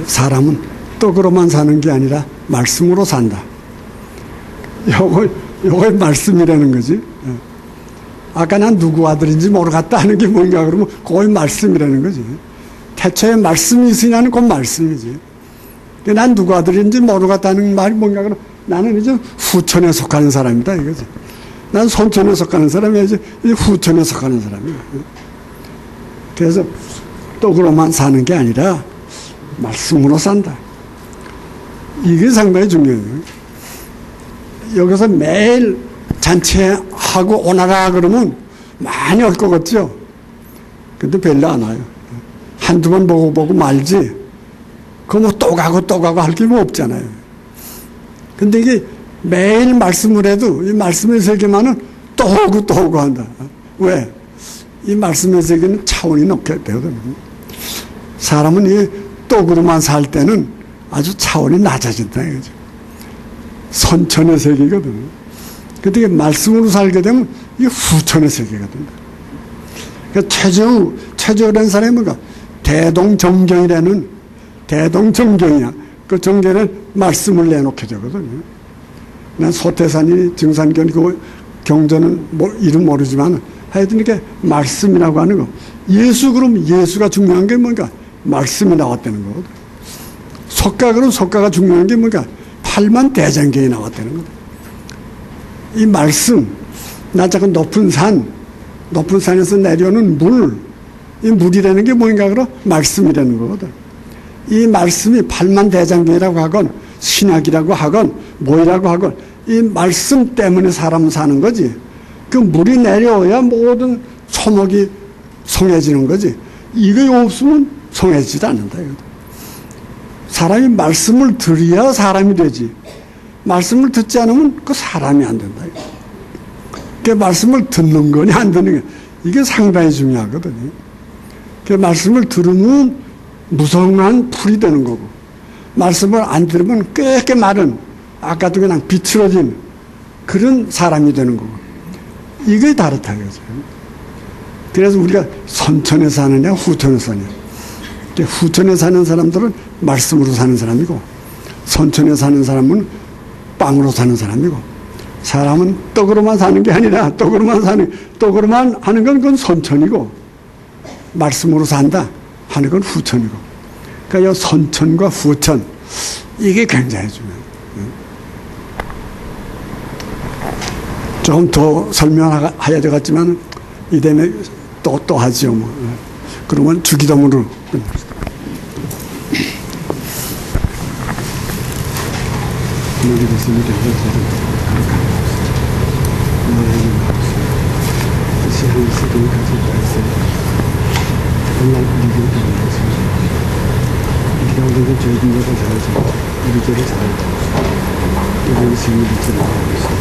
사람은 떡으로만 사는 게 아니라 말씀으로 산다. 요거 말씀이라는 거지. 아까 난 누구 아들인지 모르겠다 하는 게 뭔가 그러면 그거 말씀이라는 거지. 태초에 말씀이 있으냐는 그 말씀이지. 난 누구 아들인지 모르겠다 하는 말이 뭔가 그러면 나는 이제 후천에 속하는 사람이다 이거지. 난 손천에 속하는 사람이 이제 후천에 속하는 사람이야. 그래서 떡으로만 사는 게 아니라 말씀으로 산다. 이게 상당히 중요해요. 여기서 매일 잔치하고 오나라 그러면 많이 올 것 같죠? 근데 별로 안 와요. 한두 번 보고 말지. 그거 뭐 또 가고 할 게 뭐 없잖아요. 근데 이게 매일 말씀을 해도 이 말씀의 세계만은 또 오고 한다. 왜? 이 말씀의 세계는 차원이 높게 되거든요. 사람은 이 떡으로만 살 때는 아주 차원이 낮아진다 이거죠. 선천의 세계거든요. 근데 말씀으로 살게 되면 이게 후천의 세계가 된다. 그러니까 최저된 사람이 뭔가 대동정경이라는 대동정경이야. 그 정경에 말씀을 내놓게 되거든요. 난 소태산이 증산경 그 경전은 이름 모르지만 하여튼 이렇게 말씀이라고 하는 거. 그럼 예수가 중요한 게 뭔가 말씀이 나왔다는 거거든. 속가그럼 속가가 중요한 게 뭔가 팔만 대장경이 나왔다는 거다. 이 말씀, 나 자꾸 높은 산에서 내려오는 이 물이라는 게 뭔가 그럼 말씀이라는 거거든. 이 말씀이 팔만 대장경이라고 하건 신약이라고 하건 뭐이라고 하건 이 말씀 때문에 사람은 사는 거지. 그 물이 내려오야 모든 초목이 송해지는 거지. 이거 없으면 송해지지 않는다. 사람이 말씀을 들어야 사람이 되지. 말씀을 듣지 않으면 그 사람이 안 된다. 그 말씀을 듣는 거냐 안 듣는 거냐 이게 상당히 중요하거든요. 그 말씀을 들으면 무성한 풀이 되는 거고 말씀을 안 들으면 꽤 마른 아까도 그냥 비틀어진 그런 사람이 되는 거고 이게 다르다 이거죠. 그래서 우리가 선천에 사느냐 후천에 사느냐. 후천에 사는 사람들은 말씀으로 사는 사람이고 선천에 사는 사람은 빵으로 사는 사람이고 사람은 떡으로만 사는 게 아니라 떡으로만 하는 건 그건 선천이고 말씀으로 산다 하는 건 후천이고 그러니까 이 선천과 후천 이게 굉장히 중요해요. 조금 더 설명해야 되겠지만 이 다음에 또 하죠 뭐. 그러면 주기도문으로 끝납시다. 우리 죄를 잘하자. 우리 죄를 잘하자. 우리 생일을 지나가고 있습니다.